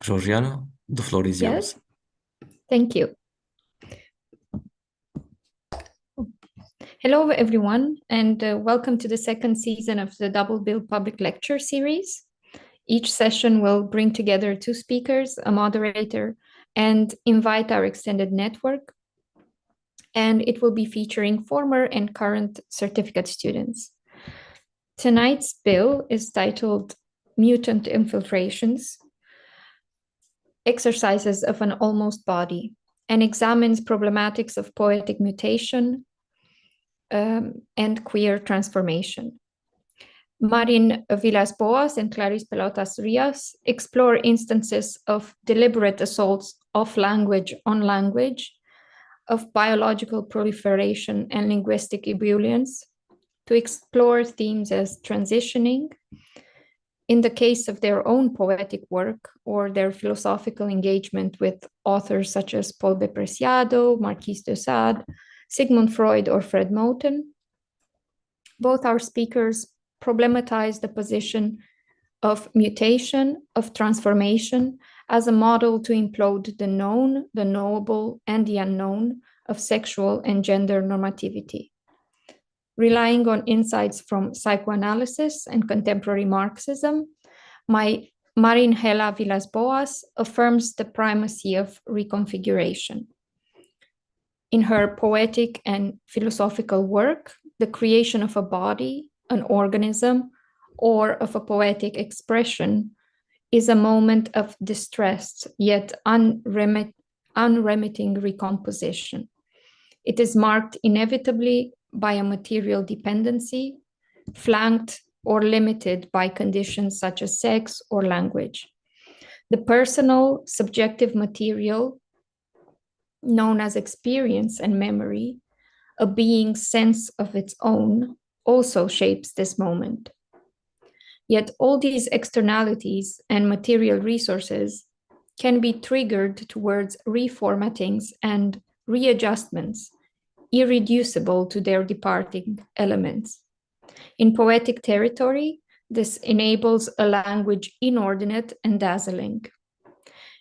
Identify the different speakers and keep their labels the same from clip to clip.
Speaker 1: Georgiana, the floor is yours.
Speaker 2: Yes, thank you. Hello, everyone, and welcome to the second season of the Double Bill Public Lecture Series. Each session will bring together two speakers, a moderator, and invite our extended network. And it will be featuring former and current certificate students. Tonight's bill is titled Mutant Infiltrations, Exercises of an Almost Body, and examines problematics of poetic mutation and queer transformation. Márin Villas Boas and Clarice Pelotas Rios explore instances of deliberate assaults of language on language, of biological proliferation and linguistic ebullience, to explore themes as transitioning, in the case of their own poetic work or their philosophical engagement with authors such as Preciado, Marquis de Sade, Sigmund Freud, or Fred Moten. Both our speakers problematize the position of mutation, of transformation, as a model to implode the known, the knowable, and the unknown of sexual and gender normativity. Relying on insights from psychoanalysis and contemporary Marxism, Márin Haela Villas Boas affirms the primacy of reconfiguration. In her poetic and philosophical work, the creation of a body, an organism, or of a poetic expression is a moment of distressed yet unremitting recomposition. It is marked inevitably by a material dependency, flanked or limited by conditions such as sex or language. The personal, subjective material, known as experience and memory, a being's sense of its own, also shapes this moment. Yet all these externalities and material resources can be triggered towards reformatings and readjustments, irreducible to their departing elements. In poetic territory, this enables a language inordinate and dazzling.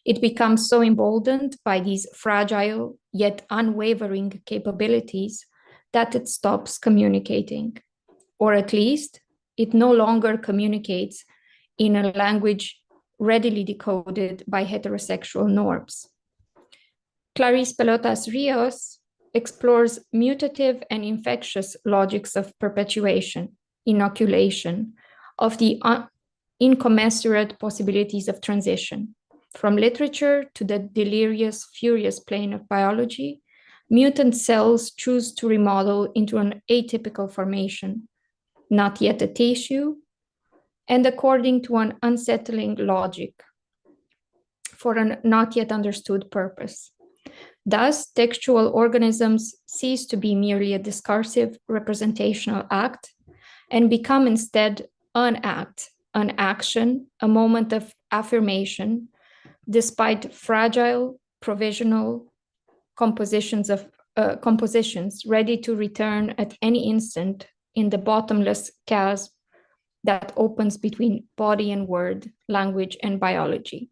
Speaker 2: It becomes so emboldened by these fragile yet unwavering capabilities that it stops communicating, or at least it no longer communicates in a language readily decoded by heterosexual norms. Clarice Pelotas Rios explores mutative and infectious logics of perpetuation, inoculation, of the incommensurate possibilities of transition. From literature to the delirious, furious plane of biology, mutant cells choose to remodel into an atypical formation, not yet a tissue, and according to an unsettling logic for a not yet understood purpose. Thus, textual organisms cease to be merely a discursive representational act and become instead an act, an action, a moment of affirmation, despite fragile, provisional compositions ready to return at any instant in the bottomless chasm that opens between body and word, language and biology.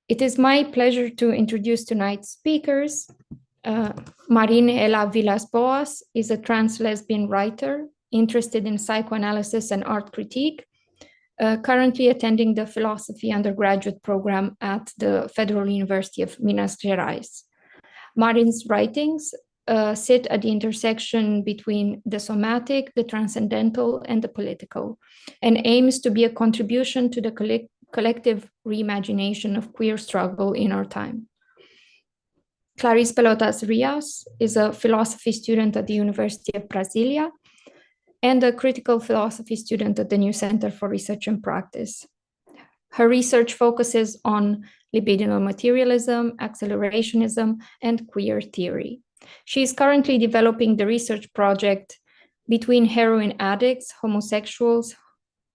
Speaker 2: It is my pleasure to introduce tonight's speakers. Márin Haela Villas Boas is a trans lesbian writer interested in psychoanalysis and art critique, currently attending the philosophy undergraduate program at the Federal University of Minas Gerais. Márin's writings sit at the intersection between the somatic, the transcendental, and the political, and aims to be a contribution to the collective reimagination of queer struggle in our time. Clarice Pelotas Rios is a philosophy student at the University of Brasilia and a critical philosophy student at the New Center for Research and Practice. Her research focuses on libidinal materialism, accelerationism, and queer theory. She is currently developing the research project Between Heroin Addicts, Homosexuals,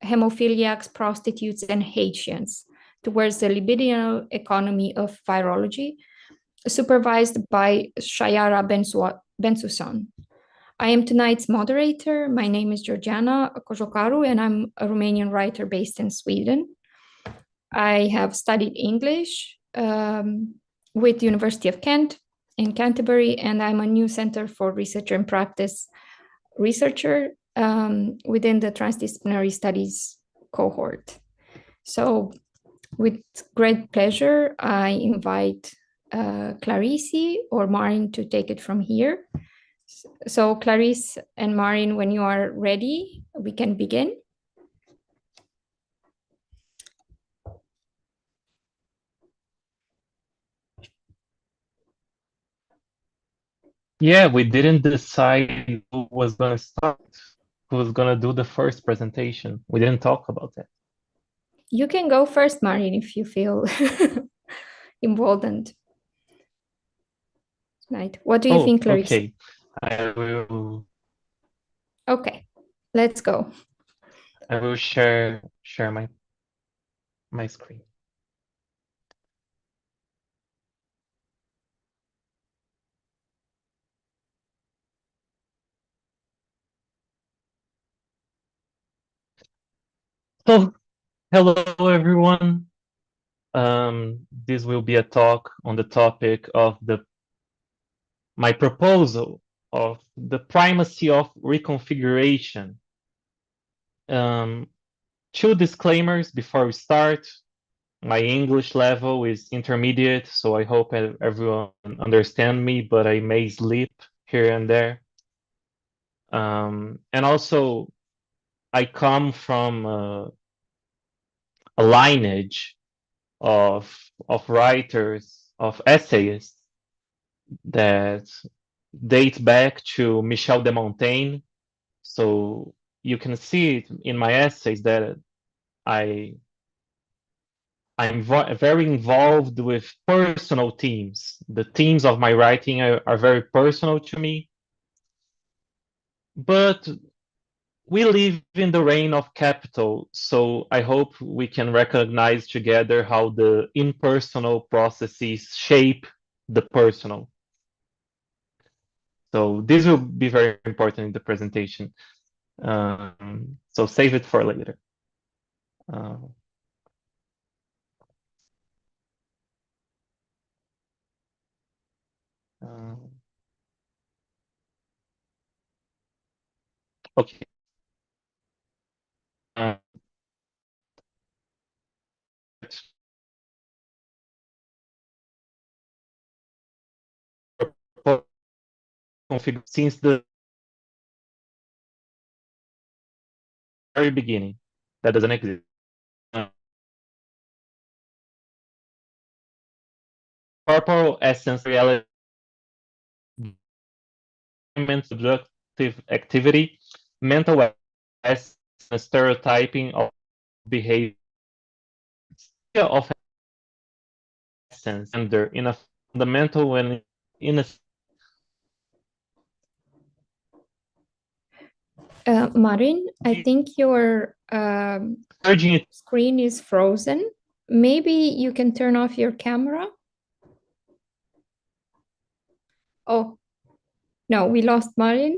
Speaker 2: Hemophiliacs, Prostitutes, and Haitians towards the libidinal economy of virology, supervised by Shayara Bensusan. I am tonight's moderator. My name is Georgiana Kojokaru, and I'm a Romanian writer based in Sweden. I have studied English with University of Kent in Canterbury, and I'm a new Center for Research and Practice researcher within the Transdisciplinary Studies cohort. So with great pleasure, I invite Clarice or Márin to take it from here. So Clarice and Márin, when you are ready, we can begin.
Speaker 3: Yeah, we didn't decide who was going to start, who was going to do the first presentation. We didn't talk about that.
Speaker 2: You can go first, Márin, if you feel emboldened. Right. What do you think, Clarice?
Speaker 3: Okay. I will.
Speaker 2: Okay, let's go.
Speaker 3: I will share my screen. So, hello everyone. This will be a talk on the topic of my proposal of the primacy of reconfiguration. Two disclaimers before we start. My English level is intermediate, so I hope everyone understand me, but I may slip here and there. And also, I come from a lineage of writers, of essayists that date back to Michel de Montaigne. So you can see it in my essays that I'm very involved with personal themes. The themes of my writing are very personal to me. But we live in the reign of capital, so I hope we can recognize together how the impersonal processes shape the personal. So this will be very important in the presentation. So save it for later. Okay. Since the very beginning, that doesn't exist. Corporal essence, reality, subjective activity, mental essence, stereotyping of behavior of essence, and they're in a fundamental and in a
Speaker 2: Márin, I think your screen is frozen. Maybe you can turn off your camera. Oh, no, we lost Márin.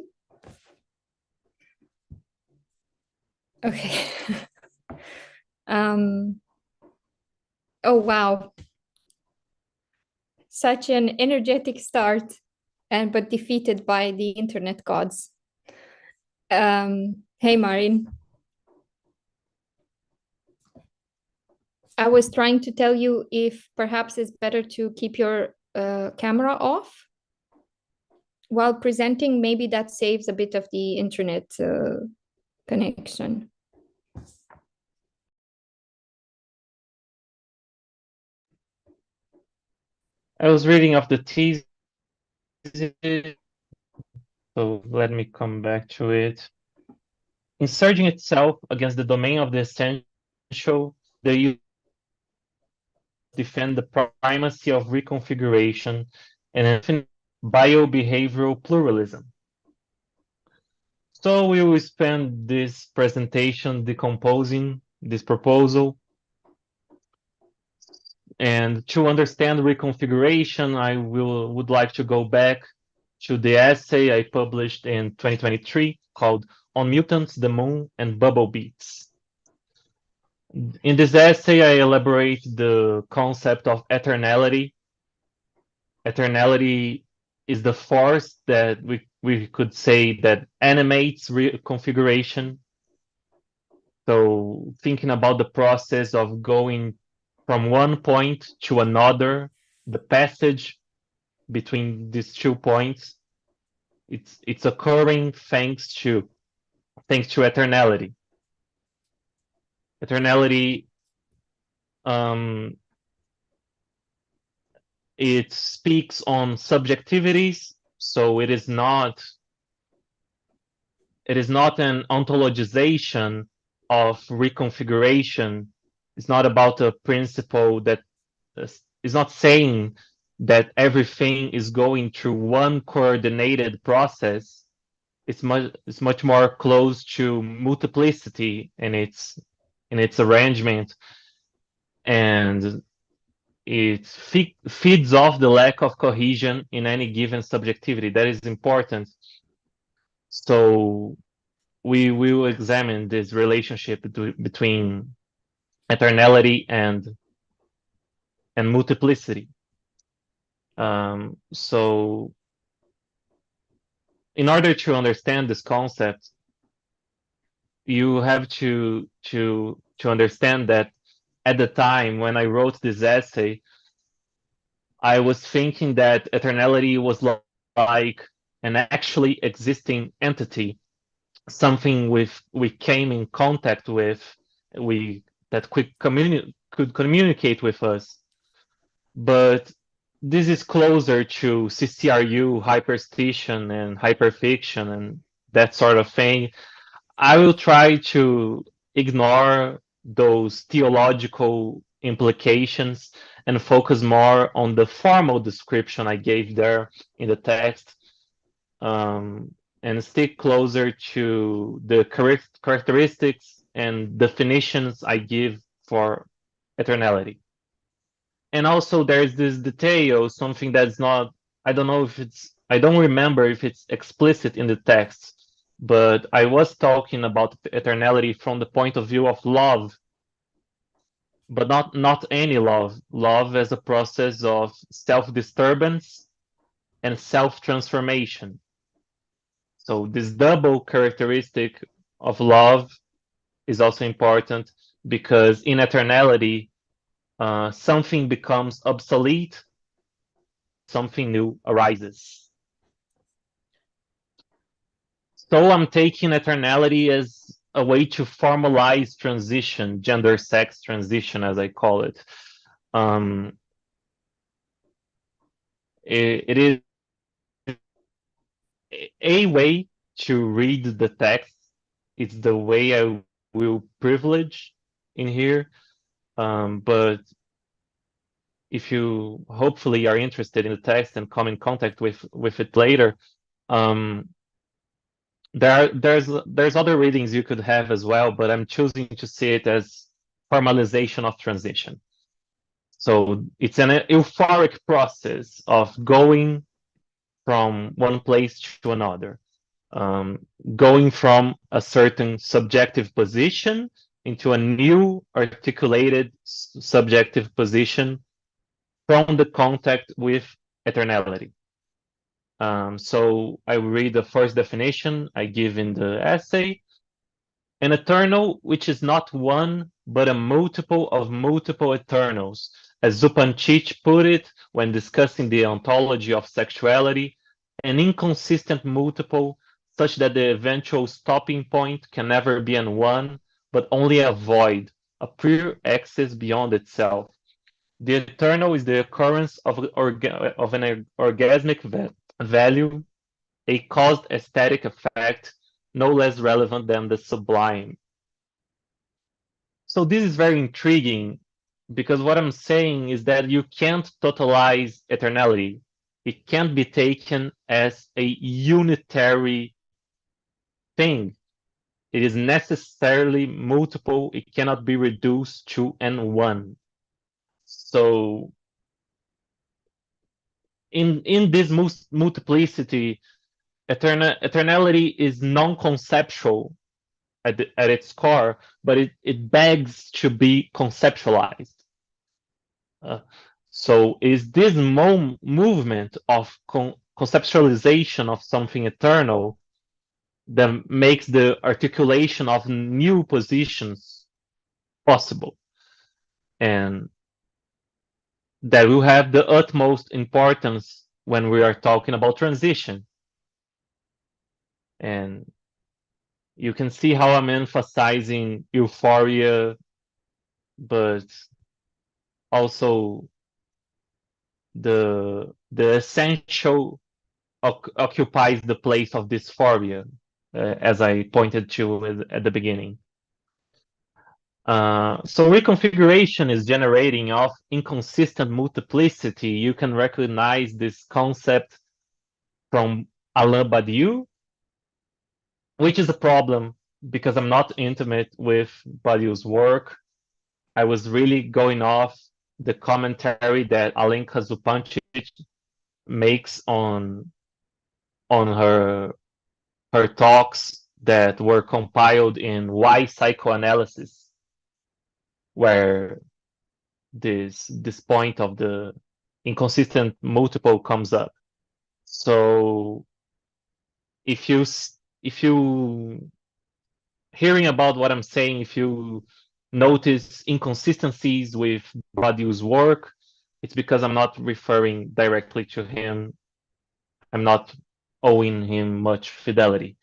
Speaker 2: Okay. Oh, wow. Such an energetic start, but defeated by the internet gods. Hey, Márin. I was trying to tell you if perhaps it's better to keep your camera off while presenting. Maybe that saves a bit of the internet connection.
Speaker 3: I was reading of the thesis, so let me come back to it. Insurging itself against the domain of the essential, the use defend the primacy of reconfiguration and biobehavioral pluralism. So we will spend this presentation decomposing this proposal. And to understand reconfiguration, I would like to go back to the essay I published in 2023 called On Mutants, the Moon, and Bubble Beats. In this essay, I elaborate the concept of eternality. Eternality is the force that we could say that animates reconfiguration. So thinking about the process of going from one point to another, the passage between these 2 points, it's occurring thanks to eternality. Eternality, it speaks on subjectivities, so it is not an ontologization of reconfiguration. It's not about a principle that is not saying that everything is going through one coordinated process. It's much more close to multiplicity in its arrangement, and it feeds off the lack of cohesion in any given subjectivity. That is important. So we will examine this relationship between eternality and multiplicity. So in order to understand this concept, you have to understand that at the time when I wrote this essay, I was thinking that eternality was like an actually existing entity, something we came in contact with, that could communicate with us. But this is closer to CCRU, hyperstition, and hyperfiction, and that sort of thing. I will try to ignore those theological implications and focus more on the formal description I gave there in the text, and stick closer to the characteristics and definitions I give for eternality. And also there's this detail, something that's not, I don't remember if it's explicit in the text, but I was talking about eternality from the point of view of love, but not any love as a process of self-disturbance and self-transformation. So this double characteristic of love is also important, because in eternality, something becomes obsolete, something new arises. So I'm taking eternality as a way to formalize transition, gender sex transition, as I call it. It is a way to read the text. It's the way I will privilege in here. But if you hopefully are interested in the text and come in contact with it later, there's other readings you could have as well, but I'm choosing to see it as formalization of transition. So it's an euphoric process of going from one place to another, going from a certain subjective position into a new articulated subjective position from the contact with eternality. So I will read the first definition I give in the essay. An eternal which is not one, but a multiple of multiple eternals, as Zupančič put it when discussing the ontology of sexuality, an inconsistent multiple such that the eventual stopping point can never be an one, but only a void, a pure excess beyond itself. The eternal is the occurrence of an orgasmic value, a caused aesthetic effect, no less relevant than the sublime. So this is very intriguing, because what I'm saying is that you can't totalize eternality. It can't be taken as a unitary thing. It is necessarily multiple. It cannot be reduced to n one. So in this multiplicity, eternality is non-conceptual. at its core, but it begs to be conceptualized. So is this movement of conceptualization of something eternal that makes the articulation of new positions possible, and that will have the utmost importance when we are talking about transition. And you can see how I'm emphasizing euphoria, but also the essential occupies the place of dysphoria, as I pointed to at the beginning. So reconfiguration is generating of inconsistent multiplicity. You can recognize this concept from Alain Badiou, which is a problem because I'm not intimate with Badiou's work. I was really going off the commentary that Alenka Zupancic makes on her talks that were compiled in Why Psychoanalysis, where this point of the inconsistent multiple comes up. So if you hearing about what I'm saying, if you notice inconsistencies with Badiou's work, it's because I'm not referring directly to him. I'm not owing him much fidelity.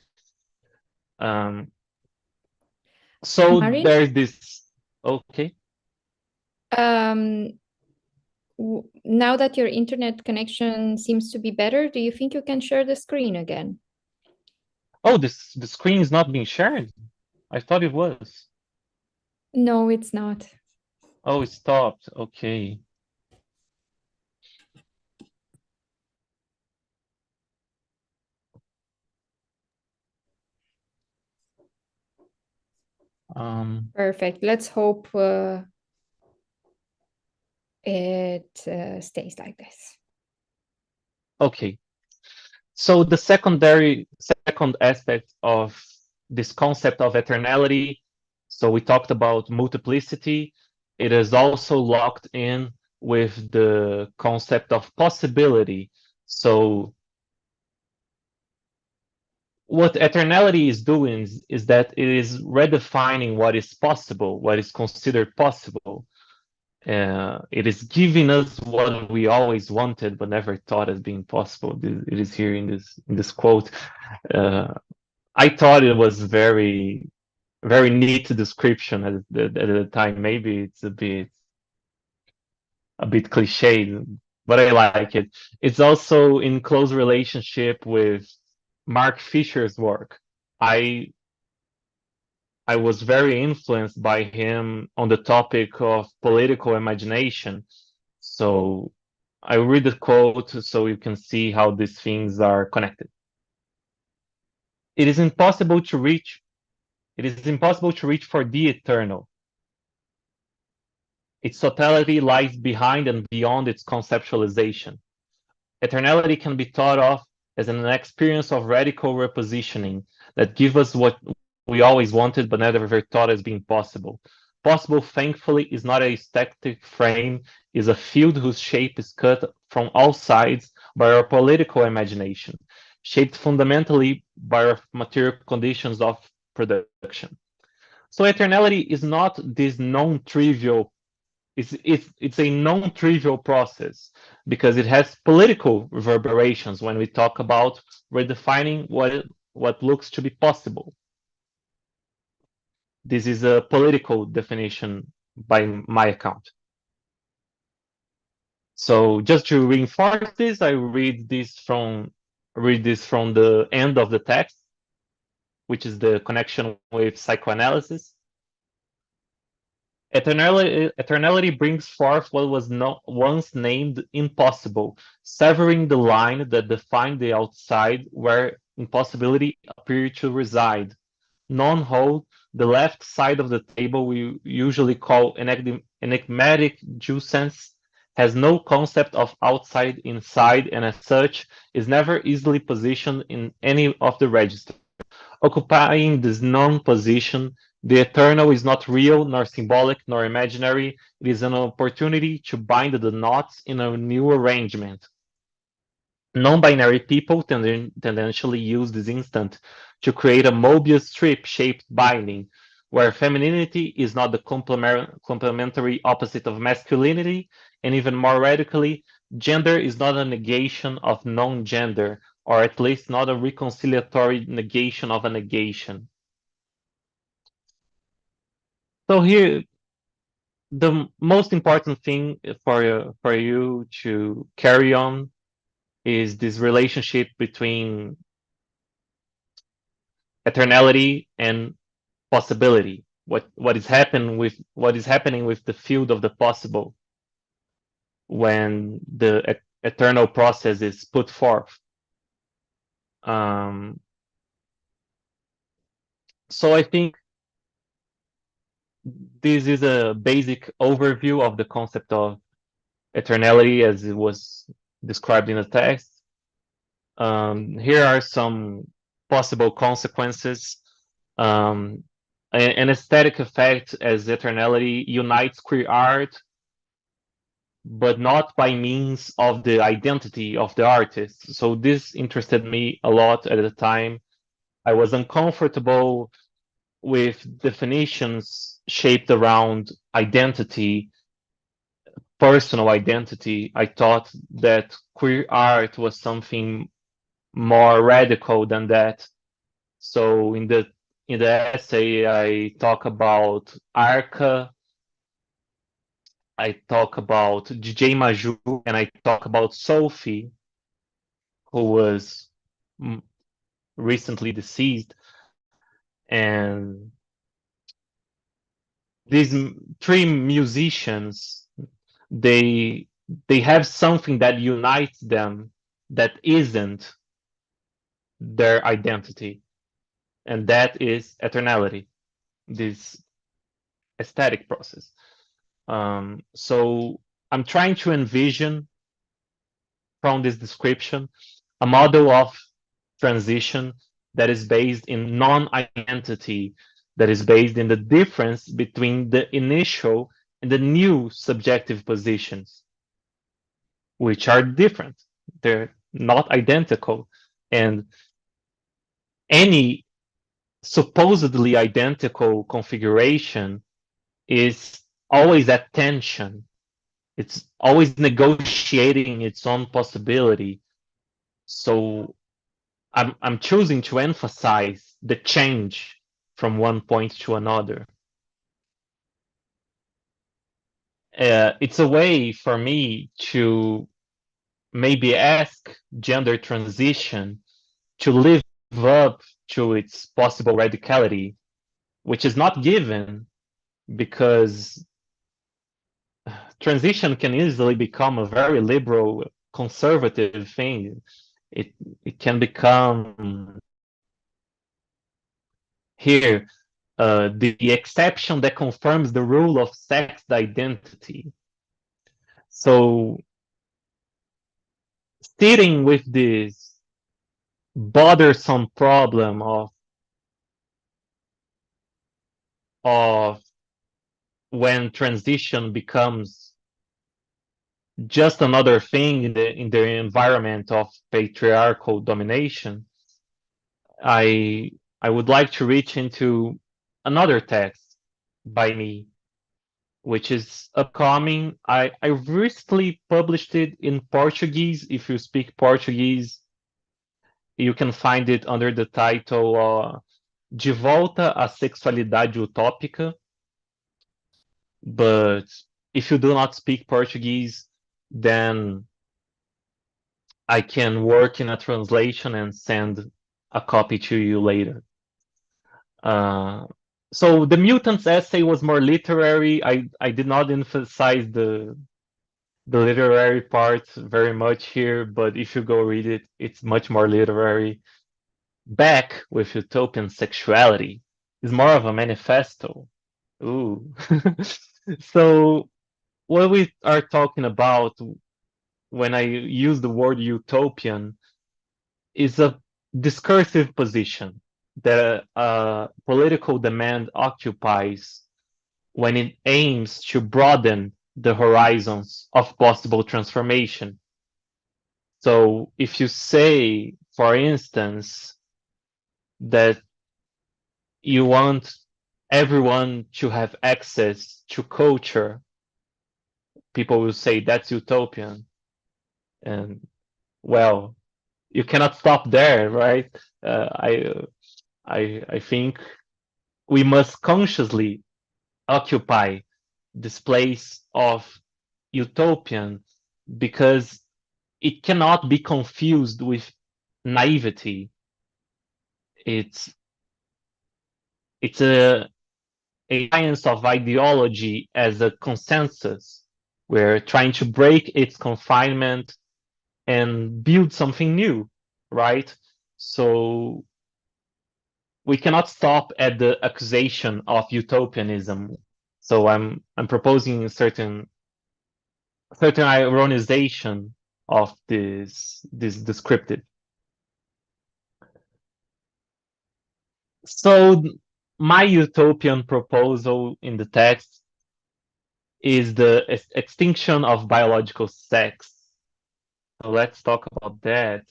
Speaker 3: So
Speaker 2: Márin?
Speaker 3: there's this. Okay.
Speaker 2: Now that your internet connection seems to be better, do you think you can share the screen again?
Speaker 3: Oh, the screen is not being shared. I thought it was.
Speaker 2: No, it's not.
Speaker 3: Oh, it stopped. Okay.
Speaker 2: Perfect. Let's hope it stays like this.
Speaker 3: Okay. So the second aspect of this concept of eternality, so we talked about multiplicity. It is also locked in with the concept of possibility. So what eternality is doing is that it is redefining what is possible, what is considered possible. It is giving us what we always wanted but never thought as being possible. It is here in this quote. I thought it was very neat description at the time. Maybe it's a bit cliched, but I like it. It's also in close relationship with Mark Fisher's work. I was very influenced by him on the topic of political imagination. So I read the quote so you can see how these things are connected. It is impossible to reach for the eternal. Its totality lies behind and beyond its conceptualization. Eternality can be thought of as an experience of radical repositioning that gives us what we always wanted but never thought as being possible. Possible, thankfully, is not a static frame, is a field whose shape is cut from all sides by our political imagination, shaped fundamentally by our material conditions of production. So eternality is not this non-trivial, it's a non-trivial process because it has political reverberations when we talk about redefining what looks to be possible. This is a political definition by my account. So just to reinforce this, I read this from the end of the text, which is the connection with psychoanalysis. Eternality brings forth what was not once named impossible, severing the line that defined the outside where impossibility appeared to reside. Non-whole, the left side of the table we usually call enigmatic jusence, has no concept of outside, inside, and as such is never easily positioned in any of the registers. Occupying this non-position, the eternal is not real, nor symbolic, nor imaginary. It is an opportunity to bind the knots in a new arrangement. Non-binary people tendentially use this instant to create a Mobius strip-shaped binding, where femininity is not the complementary opposite of masculinity, and even more radically, gender is not a negation of non-gender, or at least not a reconciliatory negation of a negation. So here, the most important thing for you to carry on is this relationship between eternality and possibility. What is happening with the field of the possible when the eternal process is put forth. So I think this is a basic overview of the concept of eternality as it was described in the text. Here are some possible consequences. An aesthetic effect as eternality unites queer art, but not by means of the identity of the artist. So this interested me a lot at the time. I was uncomfortable with definitions shaped around identity, personal identity. I thought that queer art was something more radical than that. So in the essay, I talk about Arca, I talk about DJ Maju, and I talk about Sophie, who was recently deceased. And these three musicians, they have something that unites them that isn't their identity, and that is eternality, this aesthetic process. So I'm trying to envision from this description a model of transition that is based in non-identity, that is based in the difference between the initial and the new subjective positions, which are different. They're not identical. And any supposedly identical configuration is always at tension. It's always negotiating its own possibility. So I'm choosing to emphasize the change from one point to another. It's a way for me to maybe ask gender transition to live up to its possible radicality, which is not given because transition can easily become a very liberal, conservative thing. It can become here the exception that confirms the rule of sex identity. So sitting with this bothersome problem of when transition becomes just another thing in the environment of patriarchal domination, I would like to reach into another text by me, which is upcoming. I recently published it in Portuguese. If you speak Portuguese, you can find it under the title De Volta à Sexualidade Utópica. But if you do not speak Portuguese, then I can work in a translation and send a copy to you later. So the mutants essay was more literary. I did not emphasize the literary part very much here, but if you go read it, it's much more literary. Back with Utopian Sexuality is more of a manifesto. Ooh. So what we are talking about when I use the word utopian is a discursive position. that a political demand occupies when it aims to broaden the horizons of possible transformation. So if you say, for instance, that you want everyone to have access to culture, people will say that's utopian. And well, you cannot stop there, right? I think we must consciously occupy this place of utopian because it cannot be confused with naivety. It's a science of ideology as a consensus. We're trying to break its confinement and build something new, right? So we cannot stop at the accusation of utopianism. So I'm proposing a certain ironization of this descriptive. So my utopian proposal in the text is the extinction of biological sex. So let's talk about that.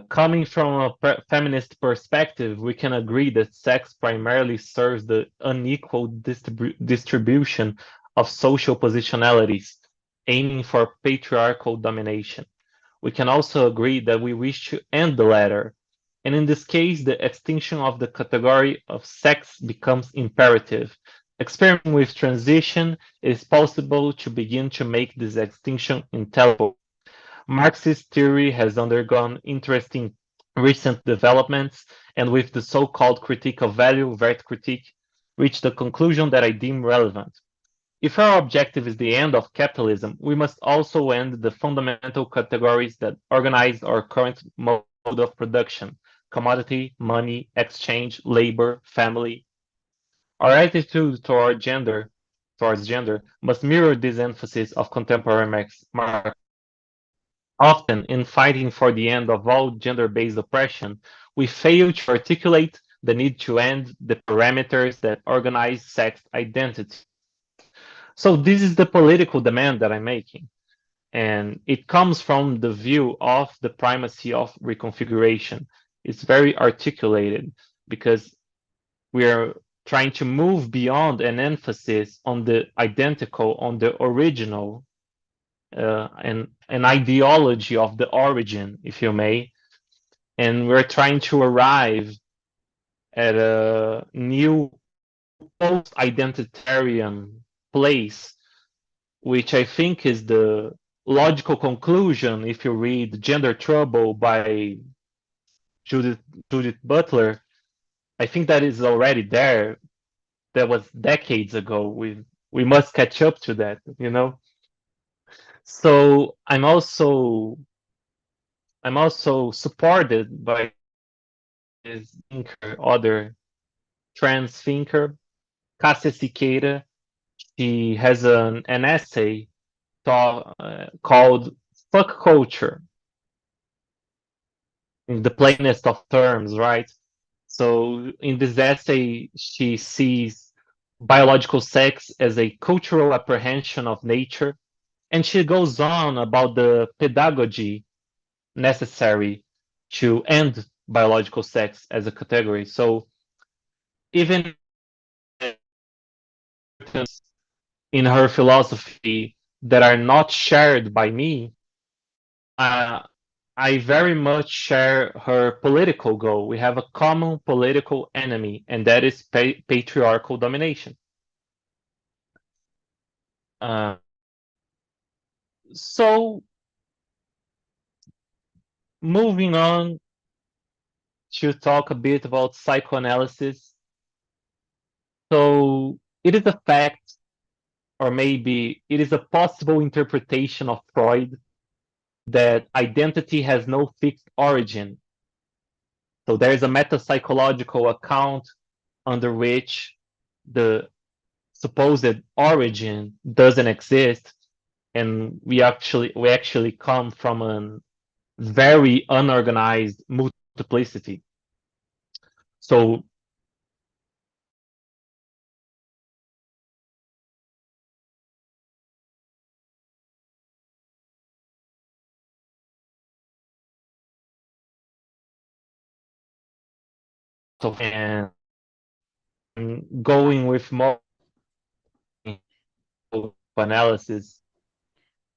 Speaker 3: Coming from a feminist perspective, we can agree that sex primarily serves the unequal distribution of social positionalities, aiming for patriarchal domination. We can also agree that we wish to end the latter, and in this case, the extinction of the category of sex becomes imperative. Experimenting with transition, it is possible to begin to make this extinction intelligible. Marxist theory has undergone interesting recent developments, and with the so-called critique of value, Wertkritik, reached the conclusion that I deem relevant. If our objective is the end of capitalism, we must also end the fundamental categories that organize our current mode of production: commodity, money, exchange, labor, family. Our attitude towards gender must mirror this emphasis of contemporary Marx. Often, in fighting for the end of all gender-based oppression, we fail to articulate the need to end the parameters that organize sex identity. So this is the political demand that I'm making. And it comes from the view of the primacy of reconfiguration. It's very articulated because we are trying to move beyond an emphasis on the identical, on the original, and an ideology of the origin, if you may. And we're trying to arrive at a new post-identitarian place, which I think is the logical conclusion if you read Gender Trouble by Judith Butler. I think that is already there. That was decades ago. We must catch up to that, you know. So I'm also supported by this thinker, other trans thinker, Cássia Siqueira. She has an essay called "Fuck Culture," in the plainest of terms, right? So in this essay, she sees biological sex as a cultural apprehension of nature, and she goes on about the pedagogy necessary to end biological sex as a category. So even in her philosophy that are not shared by me, I very much share her political goal. We have a common political enemy, and that is patriarchal domination. So, moving on to talk a bit about psychoanalysis. So, it is a fact, or maybe it is a possible interpretation of Freud, that identity has no fixed origin. So there is a meta-psychological account under which the supposed origin doesn't exist, and we actually come from a very unorganized multiplicity. So and going with more analysis.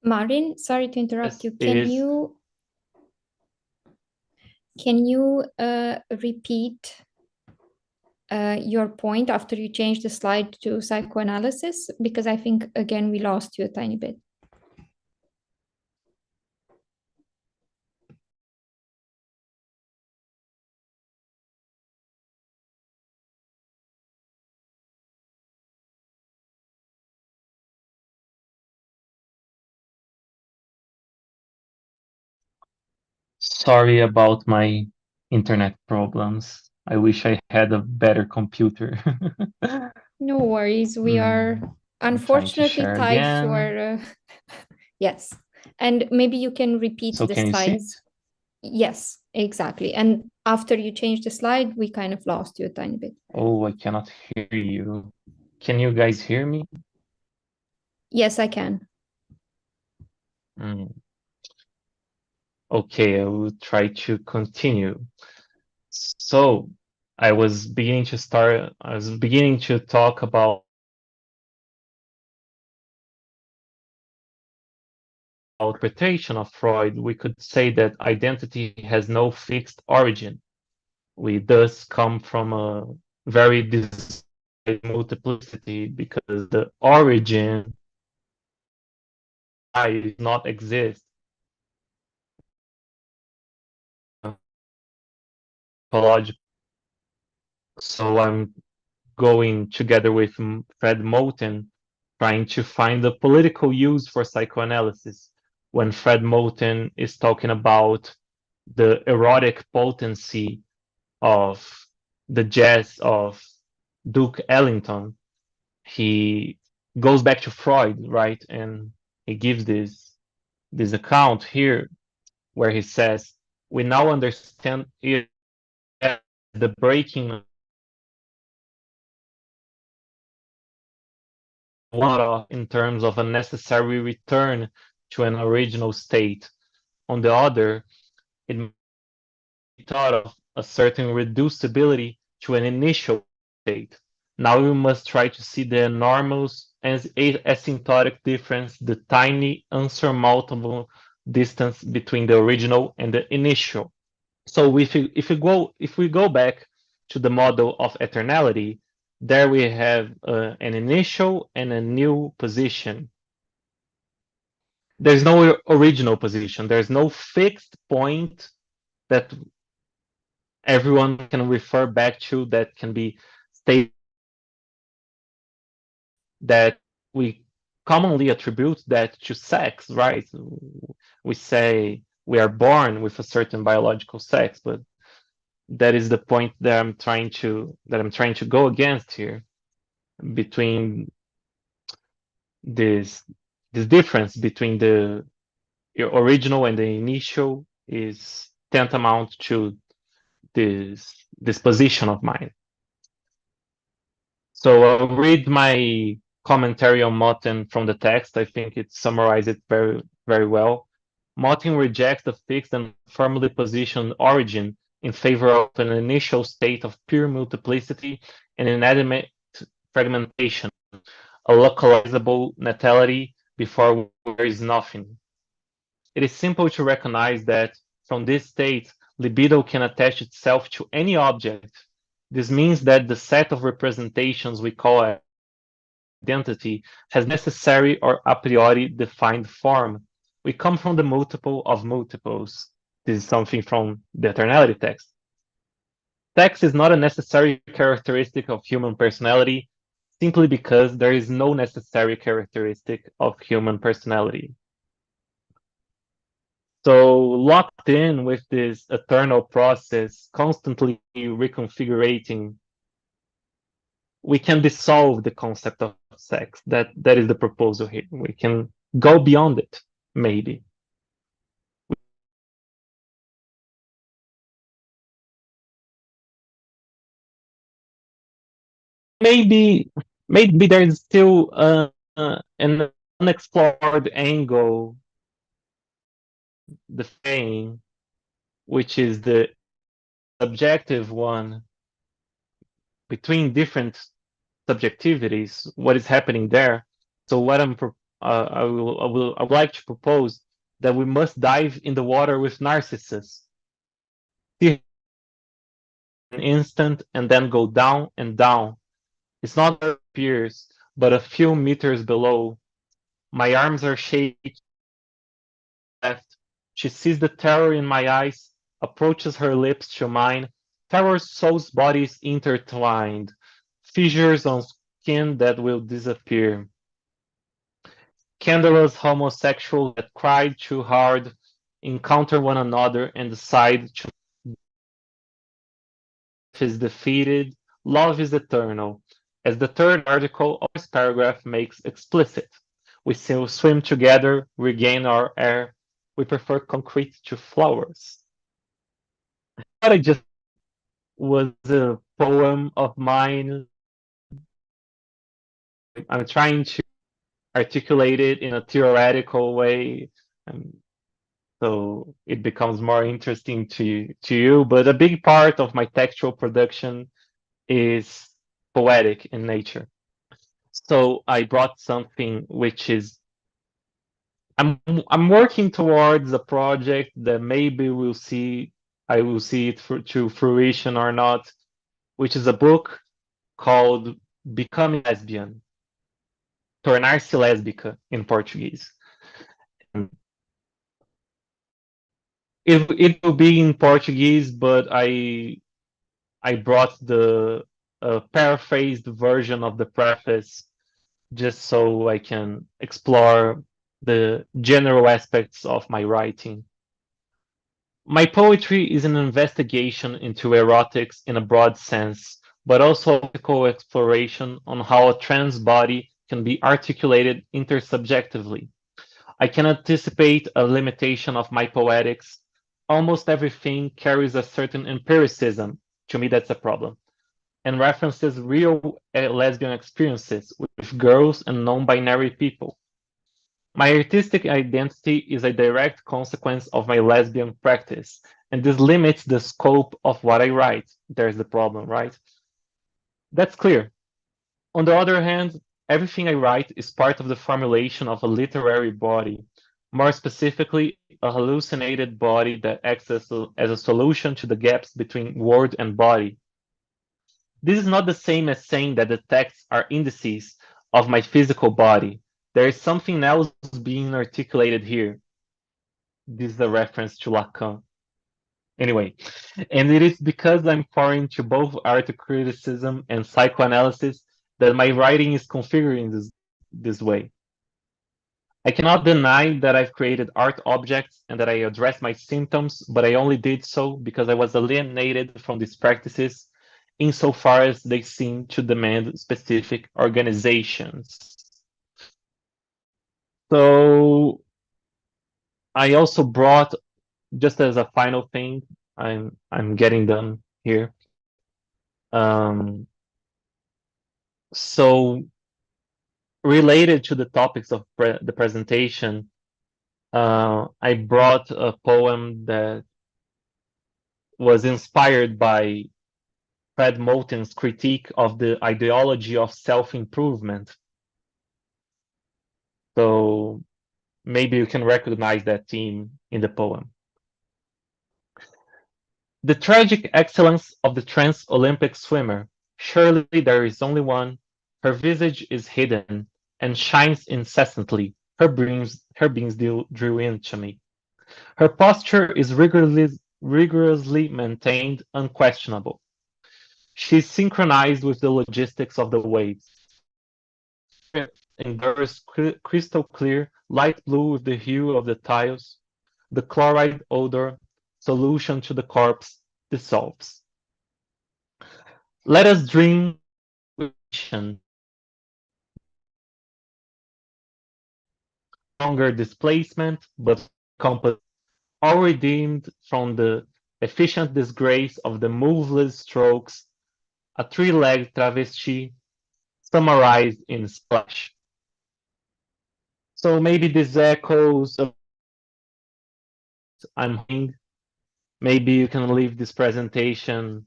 Speaker 2: Márin, sorry to interrupt you.
Speaker 3: Is
Speaker 2: Can you repeat your point after you change the slide to psychoanalysis? Because I think, again, we lost you a tiny bit.
Speaker 3: sorry about my internet problems. I wish I had a better computer.
Speaker 2: No worries. We are
Speaker 3: I'm trying to
Speaker 2: unfortunately
Speaker 3: share
Speaker 2: tied to
Speaker 3: again.
Speaker 2: our... Yes. And maybe you can repeat
Speaker 3: So
Speaker 2: the
Speaker 3: can you see it?
Speaker 2: slides. Yes, exactly. And after you change the slide, we kind of lost you a tiny bit.
Speaker 3: Oh, I cannot hear you. Can you guys hear me?
Speaker 2: Yes, I can.
Speaker 3: Okay, I will try to continue. So I was beginning to talk about interpretation of Freud. We could say that identity has no fixed origin. We thus come from a very disjointed multiplicity because the origin does not exist. Ecological. So I'm going together with Fred Moten, trying to find a political use for psychoanalysis. When Fred Moten is talking about the erotic potency of the jazz of Duke Ellington, he goes back to Freud, right? And he gives this account here where he says, we now understand it as the breaking one in terms of a necessary return to an original state. On the other, it may be thought of a certain reducibility to an initial state. Now we must try to see the enormous asymptotic difference, the tiny, unsurmountable distance between the original and the initial. So if we go back to the model of eternality, there we have an initial and a new position. There's no original position. There's no fixed point that everyone can refer back to that can be stated that we commonly attribute that to sex, right? We say we are born with a certain biological sex, but that is the point that I'm trying to go against here, between this difference between the original and the initial is tantamount to this position of mine. So I'll read my commentary on Moten from the text. I think it summarizes it very, very well. Moten rejects the fixed and firmly positioned origin in favor of an initial state of pure multiplicity and inanimate fragmentation, a localizable natality before there is nothing. It is simple to recognize that from this state, libido can attach itself to any object. This means that the set of representations we call identity has necessary or a priori defined form. We come from the multiple of multiples. This is something from the eternality text. Sex is not a necessary characteristic of human personality simply because there is no necessary characteristic of human personality. So locked in with this eternal process, constantly reconfigurating, we can dissolve the concept of sex. That is the proposal here. We can go beyond it, maybe. maybe there is still an unexplored angle, the thing, which is the subjective one between different subjectivities. What is happening there? So what I would like to propose that we must dive in the water with Narcissus, see an instant, and then go down and down. It's not her peers, but a few meters below. My arms are shaking. Left. She sees the terror in my eyes, approaches her lips to mine. Terror sows bodies intertwined, fissures on skin that will disappear. Scandalous homosexuals that cried too hard, encounter one another and decide to is defeated, love is eternal, as the third article of this paragraph makes explicit. We still swim together, regain our air, we prefer concrete to flowers. What I just was a poem of mine. I'm trying to articulate it in a theoretical way, so it becomes more interesting to you. But a big part of my textual production is poetic in nature. So I brought something which is I'm working towards a project that maybe I will see it to fruition or not, which is a book called Becoming Lesbian, Tornar-se Lésbica in Portuguese. It will be in Portuguese, but I brought the paraphrased version of the preface just so I can explore the general aspects of my writing. My poetry is an investigation into erotics in a broad sense, but also a exploration on how a trans body can be articulated intersubjectively. I can anticipate a limitation of my poetics. Almost everything carries a certain empiricism. To me, that's a problem. And references real lesbian experiences with girls and non-binary people. My artistic identity is a direct consequence of my lesbian practice, and this limits the scope of what I write. There's the problem, right? That's clear. On the other hand, everything I write is part of the formulation of a literary body, more specifically, a hallucinated body that acts as a solution to the gaps between word and body. This is not the same as saying that the texts are indices of my physical body. There is something else being articulated here. This is a reference to Lacan. Anyway, and it is because I'm foreign to both art criticism and psychoanalysis that my writing is configured this way. I cannot deny that I've created art objects and that I address my symptoms, but I only did so because I was alienated from these practices insofar as they seem to demand specific organizations. So I also brought, just as a final thing, I'm getting done here. So related to the topics of the presentation, I brought a poem that was inspired by Fred Moten's critique of the ideology of self-improvement. So maybe you can recognize that theme in the poem. The tragic excellence of the trans Olympic swimmer, surely there is only one. Her visage is hidden and shines incessantly. Her beams drew into me. Her posture is rigorously maintained, unquestionable. She is synchronized with the logistics of the waves. Endures crystal clear, light blue with the hue of the tiles. The chloride odor, solution to the corpse, dissolves. Let us dream longer displacement, but all redeemed from the efficient disgrace of the moveless strokes, a three-legged travesti, summarized in splash. So maybe this echoes I'm thinking. Maybe you can leave this presentation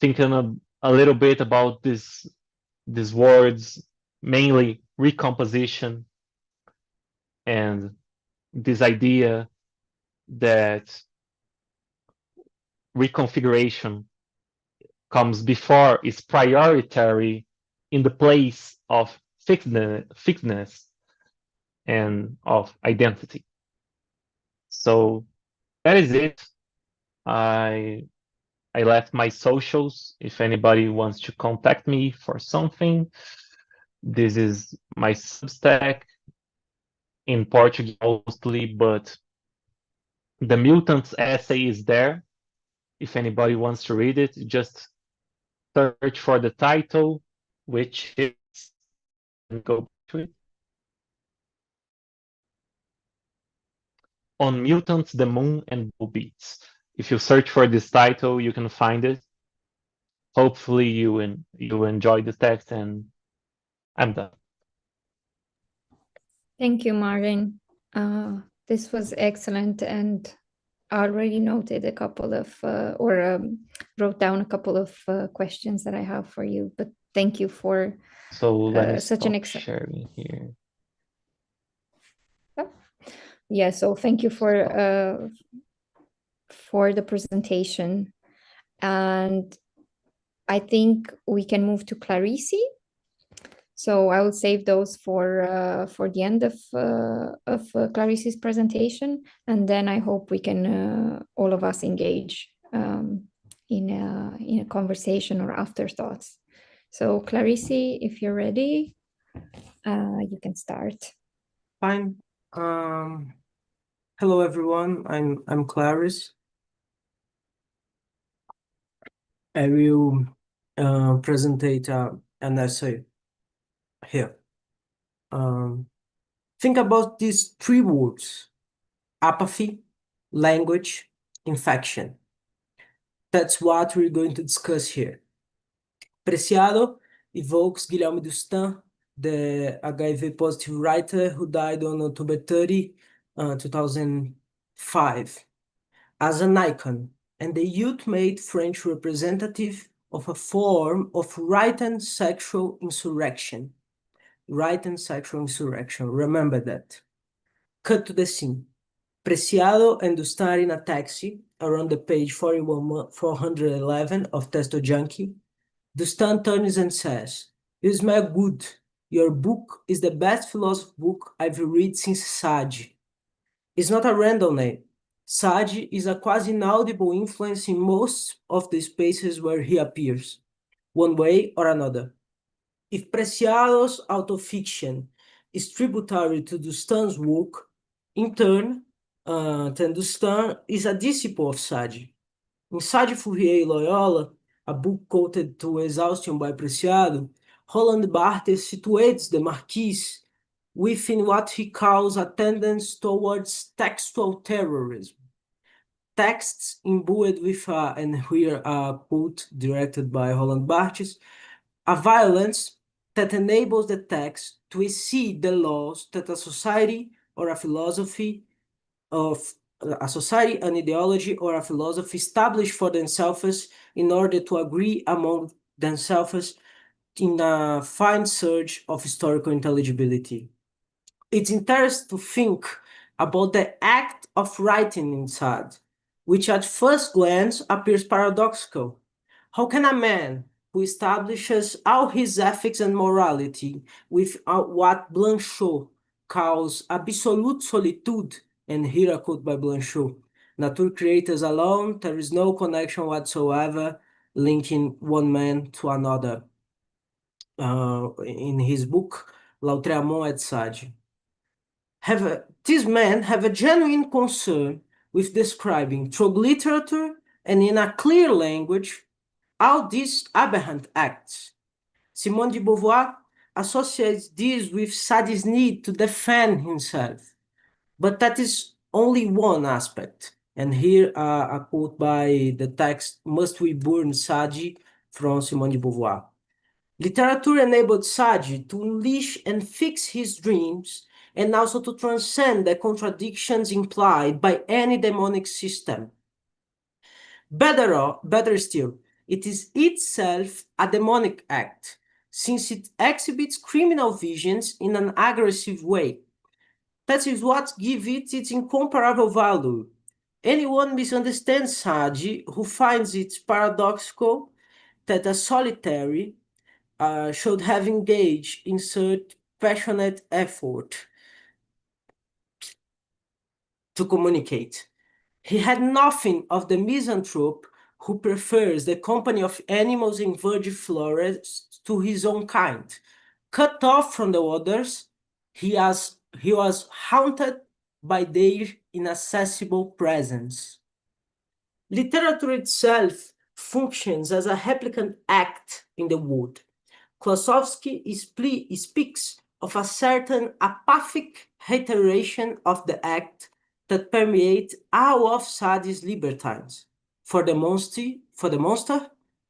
Speaker 3: thinking a little bit about these words, mainly recomposition and this idea that reconfiguration comes before, is prioritary in the place of fixedness and of identity. So that is it. I left my socials if anybody wants to contact me for something. This is my Substack in Portuguese mostly, but the Mutants essay is there. If anybody wants to read it, just search for the title, which is, and go to it. On Mutants, the Moon, and Beats. If you search for this title, you can find it. Hopefully you enjoy the text, and I'm done.
Speaker 2: Thank you, Márin. This was excellent, and I already noted a couple of, wrote down a couple of questions that I have for you, but thank you for
Speaker 3: So let me
Speaker 2: such an
Speaker 3: sharing here.
Speaker 2: Yeah, so thank you for the presentation. And I think we can move to Clarice. So I will save those for the end of Clarice's presentation, and then I hope we can all of us engage in a conversation or afterthoughts. So Clarice, if you're ready, you can start.
Speaker 4: Fine. Hello everyone. I'm Clarice. I will present an essay here. Think about these three words: apathy, language, infection. That's what we're going to discuss here. Preciado evokes Guilherme Dustin, the HIV positive writer who died on October 30, 2005, as an icon and the ultimate French representative of a form of right and sexual insurrection. Right and sexual insurrection, remember that. Cut to the scene. Preciado and Dustin are in a taxi around the page 411 of Testo Junkie. Dustin turns and says, "You smell good. Your book is the best philosophy book I've read since Sade." It's not a random name. Sade is a quasi-inaudible influence in most of the spaces where he appears, one way or another. If Preciado's autofiction is tributary to Dustin's work, in turn, then Dustin is a disciple of Sade. In Sade, Fourier, Loyola, a book quoted to exhaustion by Preciado, Roland Barthes situates the Marquis within what he calls a tendency towards textual terrorism. Texts imbued with, and here a quote directed by Roland Barthes, a violence that enables the text to exceed the laws that a society or a philosophy of a society, an ideology, or a philosophy establish for themselves in order to agree among themselves in a fine search of historical intelligibility. It's interesting to think about the act of writing in Sade, which at first glance appears paradoxical. How can a man who establishes all his ethics and morality with what Blanchot calls absolute solitude, and here a quote by Blanchot, "Nature creators alone, there is no connection whatsoever linking one man to another," in his book, L'Outremont et Sade. These men have a genuine concern with describing through literature and in a clear language all these aberrant acts. Simone de Beauvoir associates this with Sade's need to defend himself, but that is only one aspect. And here a quote by the text "Must We Burn Sade" from Simone de Beauvoir. Literature enabled Sade to unleash and fix his dreams and also to transcend the contradictions implied by any demonic system. Better still, it is itself a demonic act, since it exhibits criminal visions in an aggressive way. That is what gives it its incomparable value. Anyone misunderstands Sade who finds it paradoxical that a solitary should have engaged in such passionate effort to communicate. He had nothing of the misanthrope who prefers the company of animals in virgin forests to his own kind. Cut off from the others, he was haunted by their inaccessible presence. Literature itself functions as a replicant act in the world. Klossowski speaks of a certain apathic reiteration of the act that permeate all of Sade's libertines. For the monster,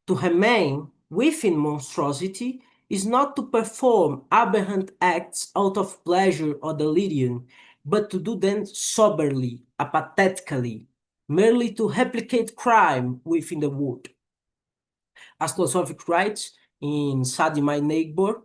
Speaker 4: to remain within monstrosity is not to perform aberrant acts out of pleasure or delirium, but to do them soberly, apathetically, merely to replicate crime within the world. As Klossowski writes in Sade, My Neighbor,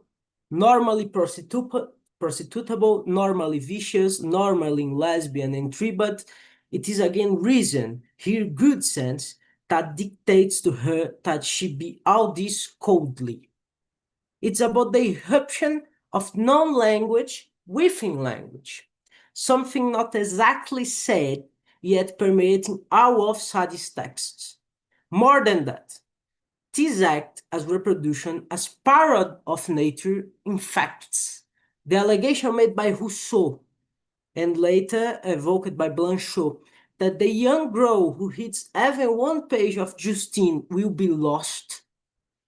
Speaker 4: normally prostitutable, normally vicious, normally lesbian and tribute, it is again reason, here good sense, that dictates to her that she be all this coldly. It's about the irruption of non-language within language, something not exactly said, yet permeating all of Sade's texts. More than that, this act as reproduction, as parody of nature, in facts. The allegation made by Rousseau, and later evoked by Blanchot, that the young girl who reads even one page of Justine will be lost,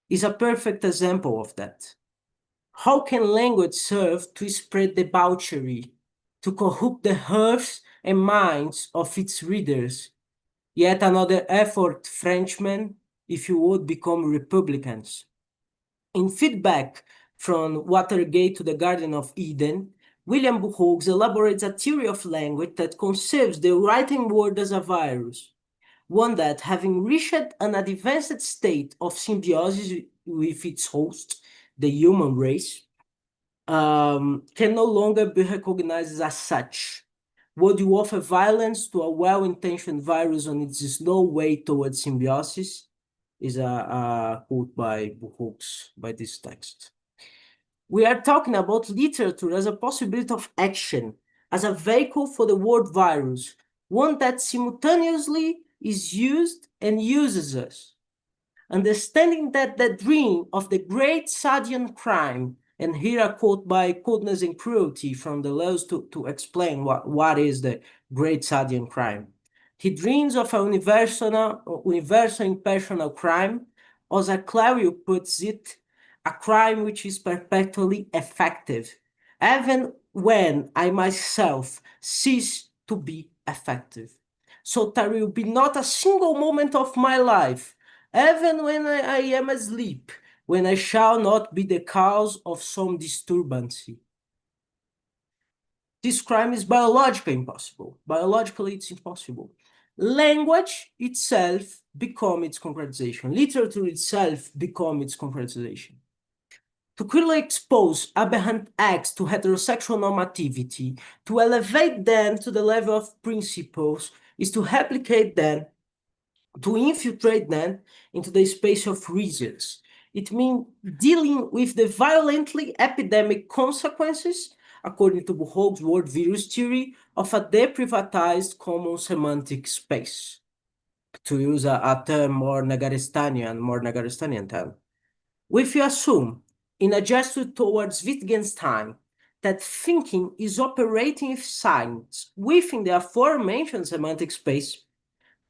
Speaker 4: is a perfect example of that. How can language serve to spread debauchery, to corrupt the hearts and minds of its readers? Yet another effort, Frenchmen, if you would become Republicans. In feedback from Watergate to the Garden of Eden, William Burroughs elaborates a theory of language that conceives the writing word as a virus, one that, having reached an advanced state of symbiosis with its host, the human race, can no longer be recognized as such. Would you offer violence to a well-intentioned virus on its slow way towards symbiosis? Is a quote by Burroughs by this text. We are talking about literature as a possibility of action, as a vehicle for the word virus, one that simultaneously is used and uses us. Understanding that the dream of the great Sadean crime, and here a quote by Coldness and Cruelty from the Laws to explain what is the great Sadean crime. He dreams of a universal impersonal crime, or as Clarice puts it, a crime which is perpetually effective, even when I myself cease to be effective. So there will be not a single moment of my life, even when I am asleep, when I shall not be the cause of some disturbance. This crime is biologically impossible. Biologically, it's impossible. Language itself becomes its concretization. Literature itself becomes its concretization. To clearly expose aberrant acts to heterosexual normativity, to elevate them to the level of principles, is to replicate them, to infiltrate them into the space of reasons. It means dealing with the violently epidemic consequences, according to Burroughs' word virus theory, of a deprivatized common semantic space. To use a term more Nagaristanian term. If you assume, in a gesture towards Wittgenstein, that thinking is operating with science within the aforementioned semantic space,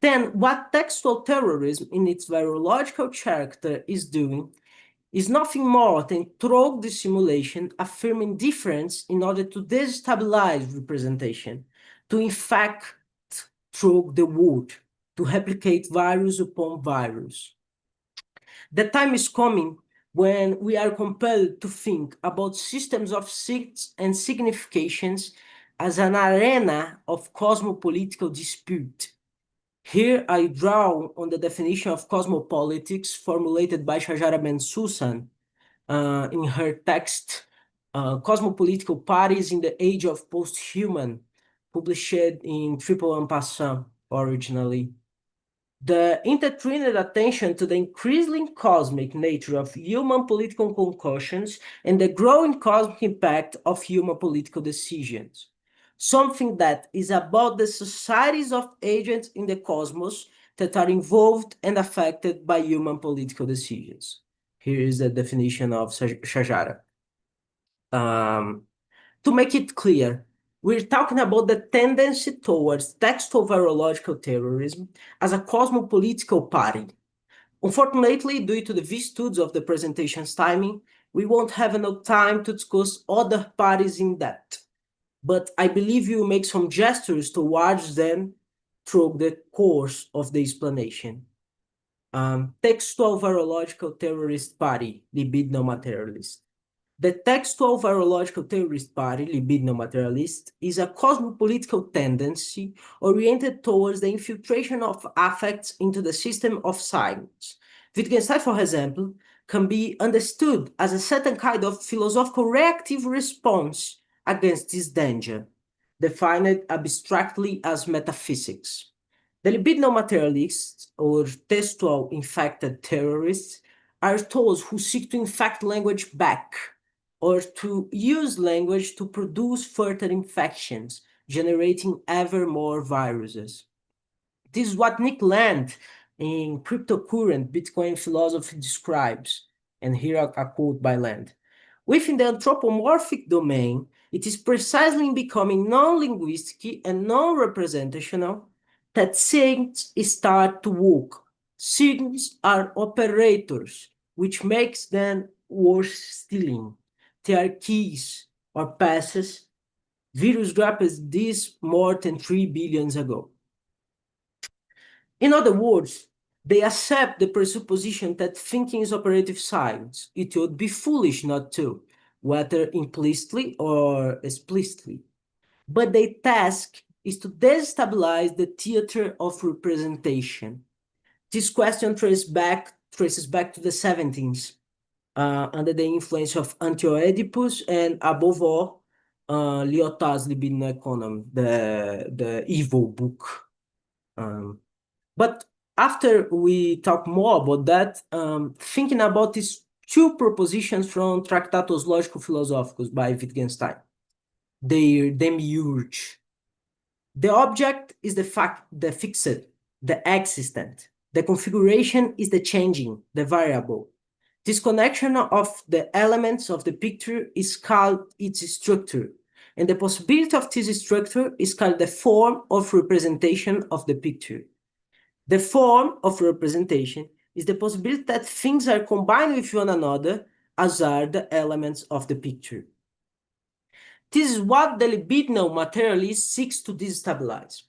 Speaker 4: then what textual terrorism in its virological character is doing is nothing more than through dissimulation, affirming difference in order to destabilize representation, to infect through the word, to replicate virus upon virus. The time is coming when we are compelled to think about systems of signs and significations as an arena of cosmopolitical dispute. Here I draw on the definition of cosmopolitics formulated by Shajara Ben-Susan in her text, Cosmopolitical Parties in the Age of Post-Human, published in Triple En Passant originally. The intertwined attention to the increasingly cosmic nature of human political concussions and the growing cosmic impact of human political decisions. Something that is about the societies of agents in the cosmos that are involved and affected by human political decisions. Here is the definition of Shajara. To make it clear, we're talking about the tendency towards textual virological terrorism as a cosmopolitical party. Unfortunately, due to the virtudes of the presentation's timing, we won't have enough time to discuss other parties in depth. But I believe you will make some gestures towards them through the course of the explanation. Textual virological terrorist party, libidinal materialist. The textual virological terrorist party, libidinal materialist, is a cosmopolitical tendency oriented towards the infiltration of affects into the system of science. Wittgenstein, for example, can be understood as a certain kind of philosophical reactive response against this danger, defined abstractly as metaphysics. The libidinal materialists, or textual infected terrorists, are those who seek to infect language back, or to use language to produce further infections, generating ever more viruses. This is what Nick Land in Cryptocurrent Bitcoin Philosophy describes, and here a quote by Land. Within the anthropomorphic domain, it is precisely in becoming non-linguistic and non-representational that signs start to work. Signs are operators, which makes them worth stealing. They are keys or passes. Virus dropped this more than 3 billion ago. In other words, they accept the presupposition that thinking is operative science. It would be foolish not to, whether implicitly or explicitly. But their task is to destabilize the theater of representation. This question traces back to the 17th, under the influence of Antioedipus and, above all, Lyotard's Libidinal Economy, the evil book. But after we talk more about that, thinking about these two propositions from Tractatus Lógico-Filosóficos by Wittgenstein, their demiurge. The object is the fixed, the existent. The configuration is the changing, the variable. This connection of the elements of the picture is called its structure, and the possibility of this structure is called the form of representation of the picture. The form of representation is the possibility that things are combined with one another, as are the elements of the picture. This is what the libidinal materialist seeks to destabilize,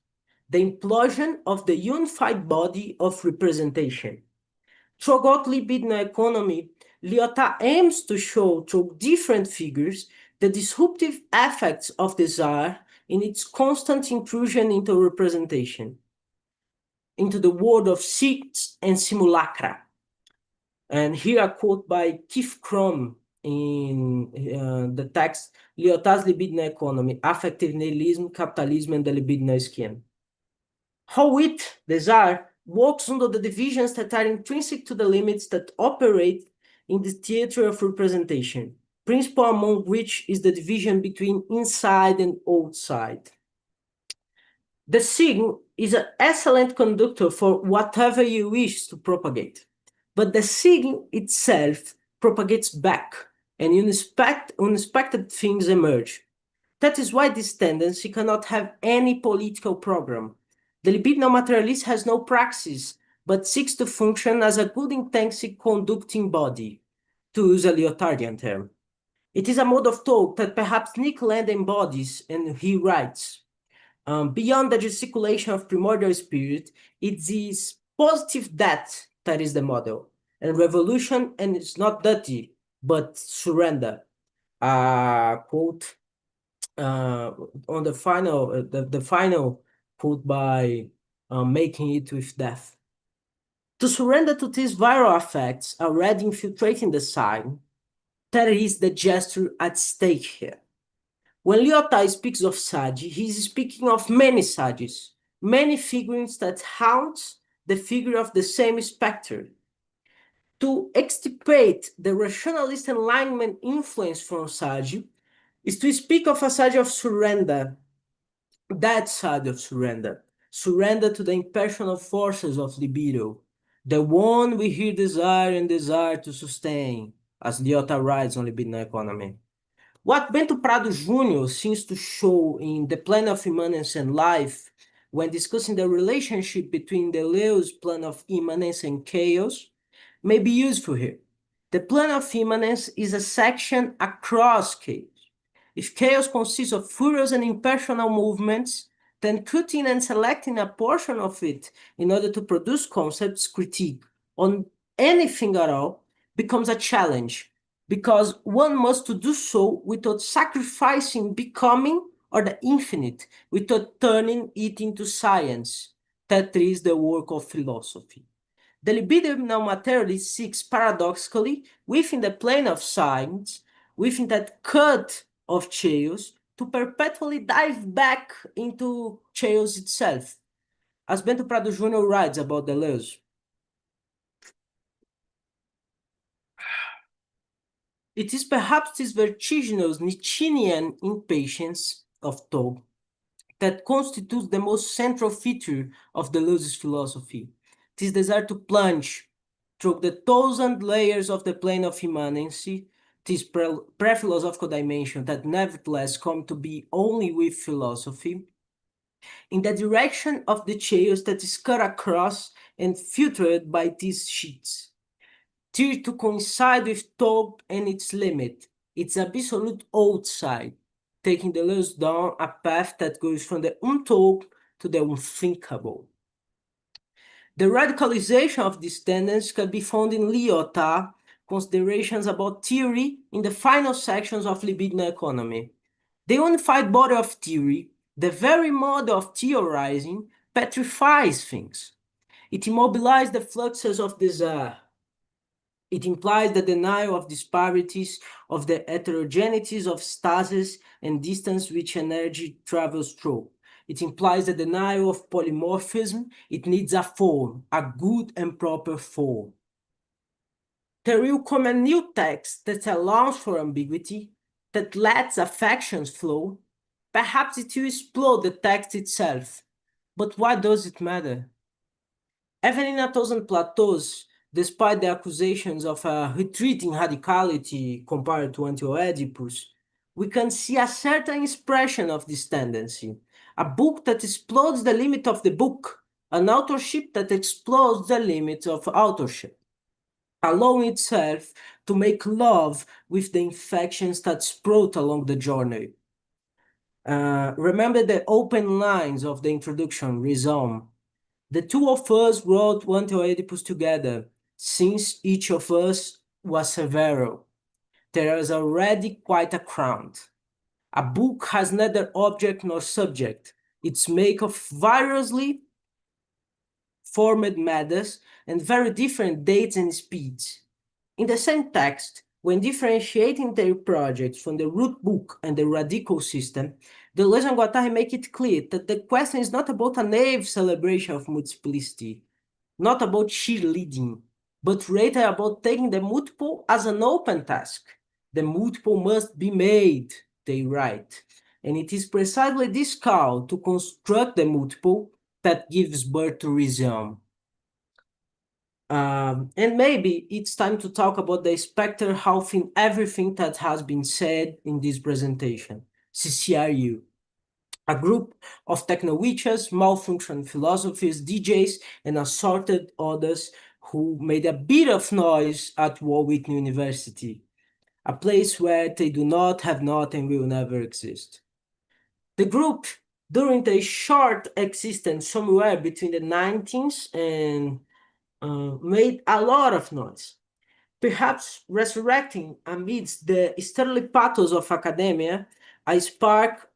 Speaker 4: the implosion of the unified body of representation. Throughout libidinal economy, Lyotard aims to show through different figures the disruptive effects of desire in its constant intrusion into representation, into the world of signs and simulacra. And here a quote by Keith Crum in the text Lyotard's Libidinal Economy, Affective Nihilism, Capitalism, and the Libidinal Scheme. How it, desire, works under the divisions that are intrinsic to the limits that operate in the theater of representation, principle among which is the division between inside and outside. The sign is an excellent conductor for whatever you wish to propagate, but the sign itself propagates back, and unexpected things emerge. That is why this tendency cannot have any political program. The libidinal materialist has no praxis, but seeks to function as a good intensive conducting body, to use a Lyotardian term. It is a mode of thought that perhaps Nick Land embodies, and he writes, beyond the gesticulation of primordial spirit, it is positive that is the model. and revolution, and it's not duty, but surrender. Quote on the final, the final quote by Making It With Death. To surrender to these viral effects already infiltrating the sign, that is the gesture at stake here. When Lyotard speaks of Sade, he is speaking of many Sades, many figurines that haunt the figure of the same spectre. To extirpate the rationalist enlightenment influence from Sade is to speak of a Sade of surrender, that side of surrender, surrender to the impersonal forces of libido, the one we here desire and desire to sustain, as Lyotard writes on Libidinal Economy. What Bento Prado Jr. seems to show in The Plan of Immanence and Life, when discussing the relationship between Deleuze's plan of immanence and chaos, may be useful here. The plan of immanence is a section across chaos. If chaos consists of furious and impersonal movements, then cutting and selecting a portion of it in order to produce concepts critique on anything at all becomes a challenge, because one must do so without sacrificing becoming or the infinite, without turning it into science. That is the work of philosophy. The libidinal materialist seeks paradoxically, within the plane of science, within that cut of chaos, to perpetually dive back into chaos itself. As Bento Prado Jr. writes about Deleuze, it is perhaps this vertiginous Nietzschean impatience of thought that constitutes the most central feature of Deleuze's philosophy. This desire to plunge through the 1,000 layers of the plane of immanency, this pre-philosophical dimension that nevertheless come to be only with philosophy, in the direction of the chaos that is cut across and filtered by these sheets. Tear to coincide with thought and its limit, its absolute outside, taking Deleuze down a path that goes from the untold to the unthinkable. The radicalization of this tendency can be found in Lyotard's considerations about theory in the final sections of Libidinal Economy. The unified body of theory, the very model of theorizing, petrifies things. It immobilizes the fluxes of desire. It implies the denial of disparities, of the heterogeneities of stasis and distance which energy travels through. It implies the denial of polymorphism. It needs a form, a good and proper form. There will come a new text that allows for ambiguity, that lets affections flow. Perhaps it will explode the text itself. But why does it matter? Even in 1,000 plateaus, despite the accusations of a retreating radicality compared to Anti-Oedipus, we can see a certain expression of this tendency. A book that explodes the limit of the book, an authorship that explodes the limits of authorship, allowing itself to make love with the infections that sprout along the journey. Remember the open lines of the introduction, resume. The two of us wrote Anti-Oedipus together, since each of us was several. There is already quite a crowd. A book has neither object nor subject. It's made of variously formed matters and very different dates and speeds. In the same text, when differentiating their projects from the root book and the radical system, Deleuze and Guattari make it clear that the question is not about a naive celebration of multiplicity, not about cheerleading, but rather about taking the multiple as an open task. The multiple must be made, they write. And it is precisely this call to construct the multiple that gives birth to Rhizium. And maybe it's time to talk about the specter half in everything that has been said in this presentation, CCRU. A group of techno-witches, malfunction philosophies, DJs, and assorted others who made a bit of noise at Warwick University, a place where they do not, have not, and will never exist. The group, during their short existence somewhere between the 19th and made a lot of noise, perhaps resurrecting amidst the sterling pathos of academia a spark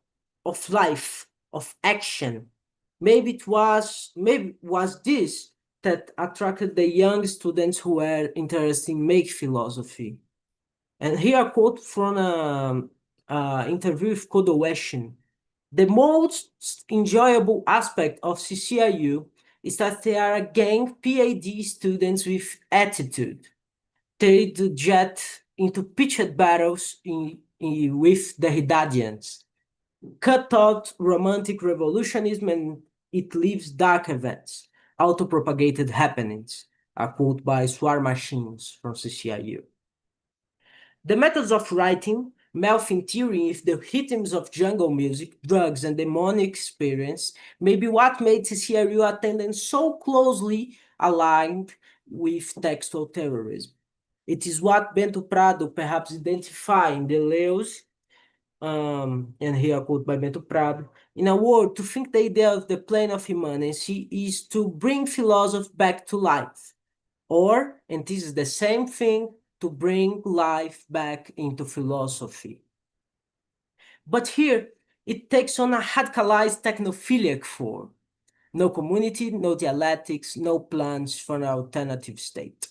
Speaker 4: of life, of action. Maybe was this that attracted the young students who were interested in make philosophy. And here a quote from an interview with Kodoeshin. The most enjoyable aspect of CCIU is that they are again PhD students with attitude. They jet into pitched battles with the Hidadians, cut out romantic revolutionism, and it leaves dark events, auto-propagated happenings, a quote by Swar Machines from CCIU. The methods of writing, melting theory with the rhythms of jungle music, drugs, and demonic experience may be what made CCIU attendance so closely aligned with textual terrorism. It is what Bento Prado perhaps identified in Deleuze, and here a quote by Bento Prado, in a word, to think the idea of the plane of immanency is to bring philosophy back to life, or, and this is the same thing, to bring life back into philosophy. But here, it takes on a radicalized technophiliac form. No community, no dialectics, no plans for an alternative state.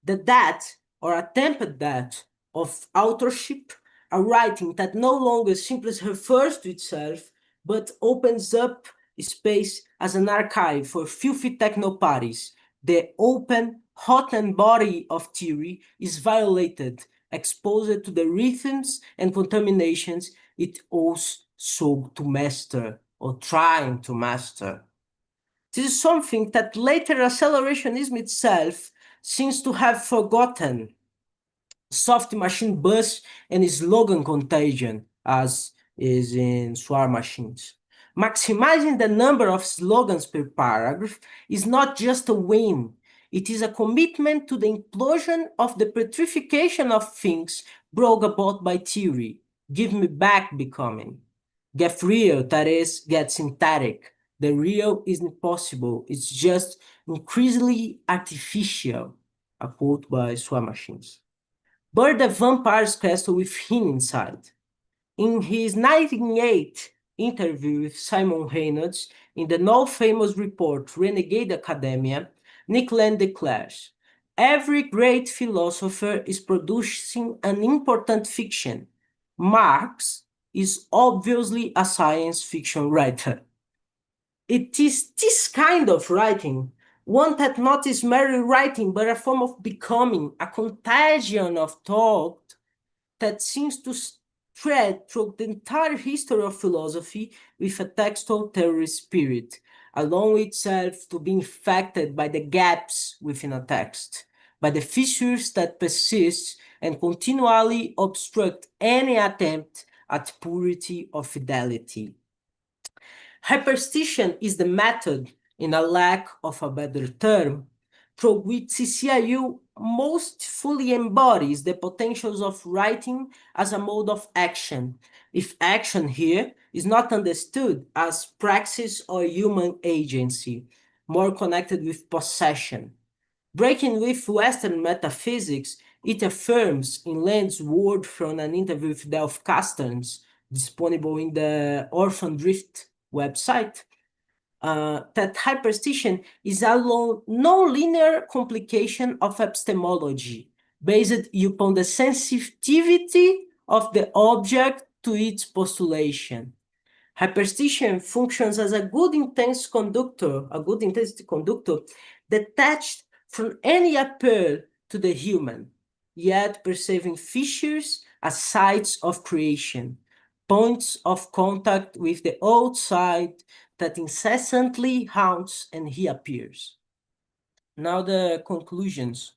Speaker 4: The that, or attempted that, of authorship, a writing that no longer simply refers to itself, but opens up space as an archive for filthy techno-parties. The open, hot and body of theory is violated, exposed to the rhythms and contaminations it owes so to master, or trying to master. This is something that later accelerationism itself seems to have forgotten. Soft machine buzz and slogan contagion, as is in Swar Machines. Maximizing the number of slogans per paragraph is not just a win. It is a commitment to the implosion of the petrification of things brought about by theory. Give me back becoming. Get real, that is, get synthetic. The real isn't possible, it's just increasingly artificial. A quote by Swar Machines. Burn the vampire's castle with him inside. In his 1908 interview with Simon Reynolds in the now famous report Renegade Academia, Nick Land declares, every great philosopher is producing an important fiction. Marx is obviously a science fiction writer. It is this kind of writing, one that not is merely writing, but a form of becoming, a contagion of thought that seems to spread through the entire history of philosophy with a textual terrorist spirit, allowing itself to be infected by the gaps within a text, by the fissures that persist and continually obstruct any attempt at purity or fidelity. Hyperstition is the method, in a lack of a better term, through which CCIU most fully embodies the potentials of writing as a mode of action, if action here is not understood as praxis or human agency, more connected with possession. Breaking with Western metaphysics, it affirms, in Land's word from an interview with Delph Casterns, disponible in the Orphan Drift website, that hyperstition is a non-linear complication of epistemology based upon the sensitivity of the object to its postulation. Hyperstition functions as a good intensity conductor detached from any appeal to the human, yet perceiving fissures as sites of creation, points of contact with the outside that incessantly haunts and reappears. Now the conclusions.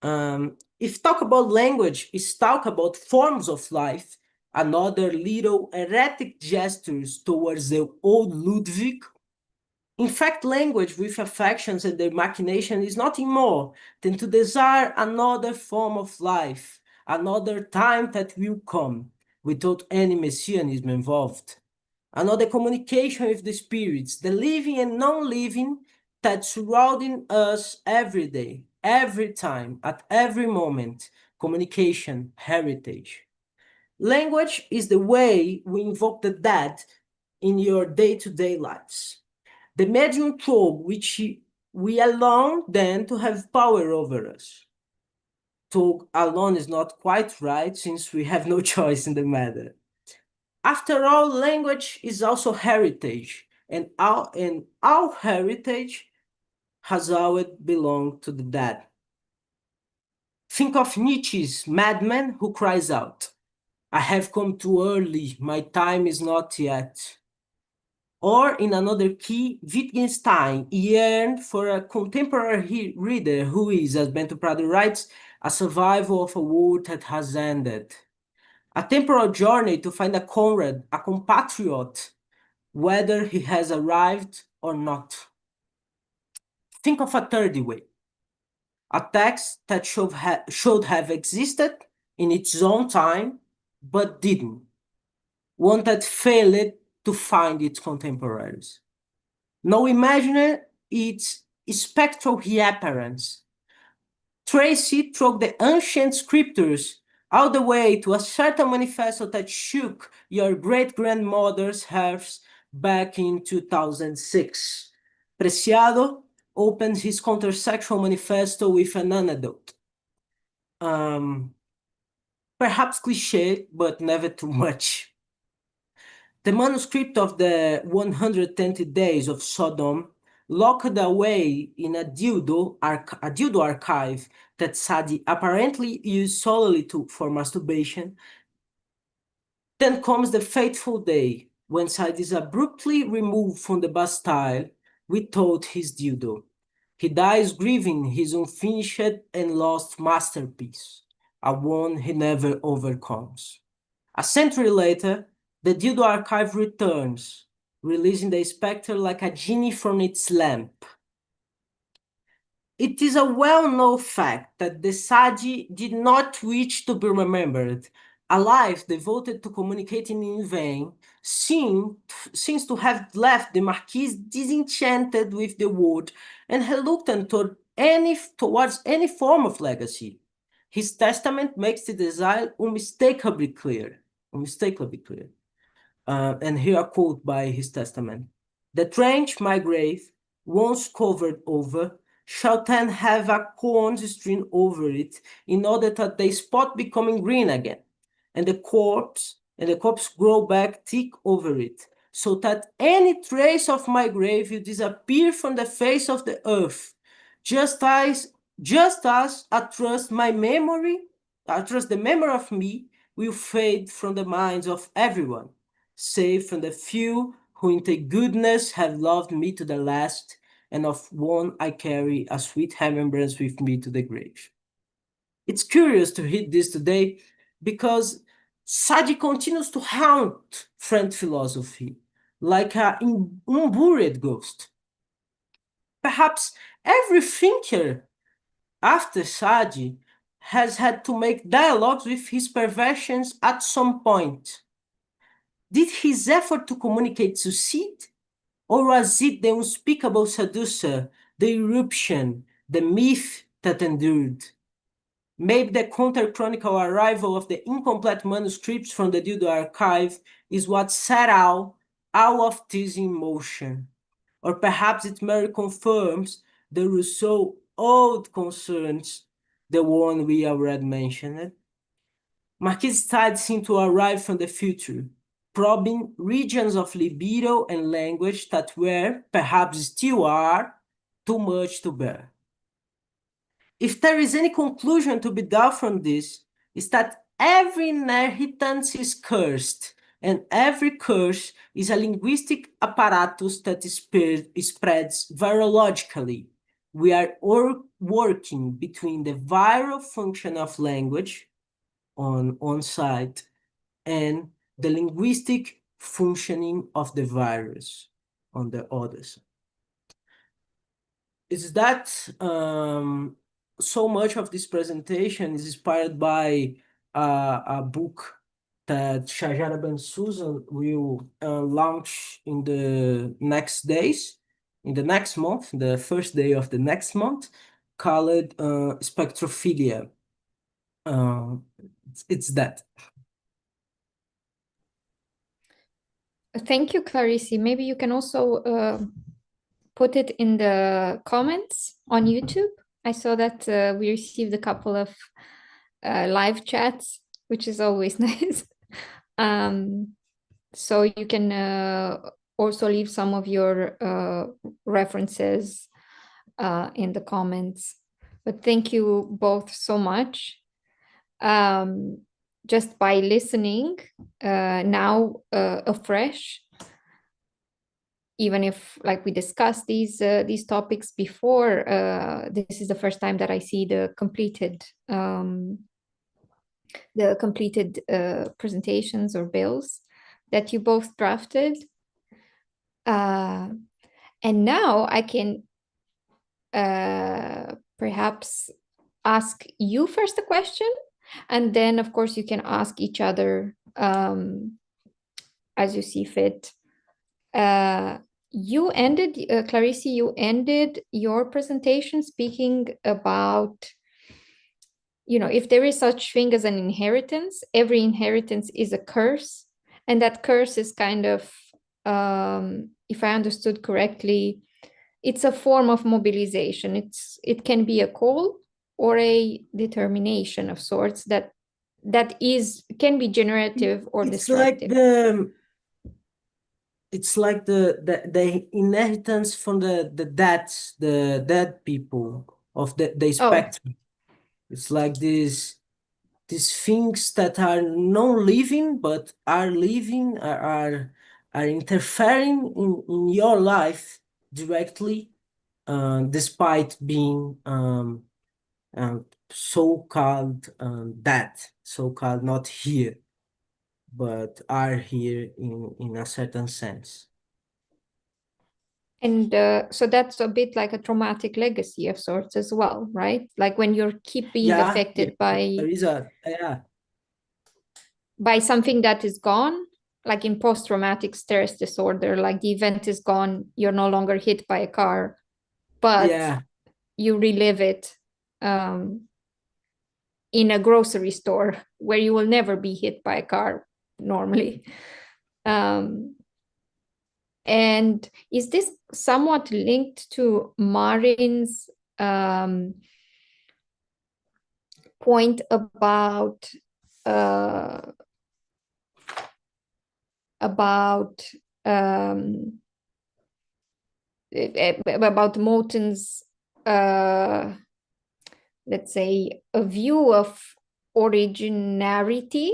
Speaker 4: If talk about language is talk about forms of life, another little erratic gestures towards the old Ludwig. In fact, language with affections and their machination is nothing more than to desire another form of life, another time that will come, without any messianism involved. Another communication with the spirits, the living and non-living, that's surrounding us every day, every time, at every moment. Communication, heritage. Language is the way we invoke the dead in your day-to-day lives. The medium through which we alone then to have power over us. To alone is not quite right, since we have no choice in the matter. After all, language is also heritage, and our heritage has always belonged to the dead. Think of Nietzsche's madman who cries out, "I have come too early, my time is not yet." Or in another key, Wittgenstein yearned for a contemporary reader who is, as Bento Prado writes, a survival of a world that has ended. A temporal journey to find a comrade, a compatriot, whether he has arrived or not. Think of a third way. A text that should have existed in its own time, but didn't. One that failed to find its contemporaries. Now imagine its spectral reappearance. Trace it through the ancient scriptures all the way to a certain manifesto that shook your great-grandmother's hearts back in 2006. Preciado opens his countersexual manifesto with an anecdote. Perhaps cliché, but never too much. The manuscript of the 120 Days of Sodom, locked away in a dildo archive that Sade apparently used solely for masturbation. Then comes the fateful day when Sade is abruptly removed from the Bastille without his dildo. He dies grieving his unfinished and lost masterpiece, a one he never overcomes. A century later, the dildo archive returns, releasing the spectre like a genie from its lamp. It is a well-known fact that the Sade did not wish to be remembered. A life devoted to communicating in vain seems to have left the Marquis disenchanted with the world and reluctant towards any form of legacy. His testament makes the desire unmistakably clear. And here a quote by his testament. "The trench, my grave, once covered over, shall then have a corn strewn over it, in order that the spot becoming green again, and the corpse grow back thick over it, so that any trace of my grave will disappear from the face of the earth, just as I trust the memory of me will fade from the minds of everyone, save from the few who in the goodness have loved me to the last, and of one I carry a sweet remembrance with me to the grave." It's curious to read this today because Sade continues to haunt French philosophy like an unburied ghost. Perhaps every thinker after Sade has had to make dialogues with his perversions at some point. Did his effort to communicate succeed? Or was it the unspeakable seducer, the eruption, the myth that endured? Maybe the counter-chronicle arrival of the incomplete manuscripts from the Dildo archive is what set all of this in motion. Or perhaps it merely confirms the Rousseau old concerns, the one we already mentioned. Marquis de Sade seemed to arrive from the future, probing regions of libido and language that were, perhaps still are, too much to bear. If there is any conclusion to be drawn from this, is that every inheritance is cursed, and every curse is a linguistic apparatus that spreads virologically. We are working between the viral function of language on one side and the linguistic functioning of the virus on the other side. Is that so much of this presentation is inspired by a book that Shajara Ben Susan will launch in the next days, in the next month, the first day of the next month, called spectrophilia. It's that.
Speaker 2: Thank you, Clarice. Maybe you can also put it in the comments on YouTube. I saw that we received a couple of live chats, which is always nice. So you can also leave some of your references in the comments. But thank you both so much. Just by listening now afresh, even if like we discussed these topics before, this is the first time that I see the completed presentations or bills that you both drafted. And now I can perhaps ask you first a question, and then of course you can ask each other as you see fit. You ended, Clarice, you ended your presentation speaking about, you know, if there is such thing as an inheritance, every inheritance is a curse. And that curse is kind of, if I understood correctly, it's a form of mobilization. It can be a call or a determination of sorts that can be generative or destructive.
Speaker 4: It's like the inheritance from the dead people of the spectrum. It's like these things that are non-living but are living, are interfering in your life directly, despite being so-called dead, so-called not here, but are here in a certain sense.
Speaker 2: And so that's a bit like a traumatic legacy of sorts as well, right? Like when you keep being affected
Speaker 4: there is
Speaker 2: by something that is gone, like in post-traumatic stress disorder, like the event is gone, you're no longer hit by a car, but you relive it in a grocery store where you will never be hit by a car normally. And is this somewhat linked to Márin's point about Moten's let's say a view of originarity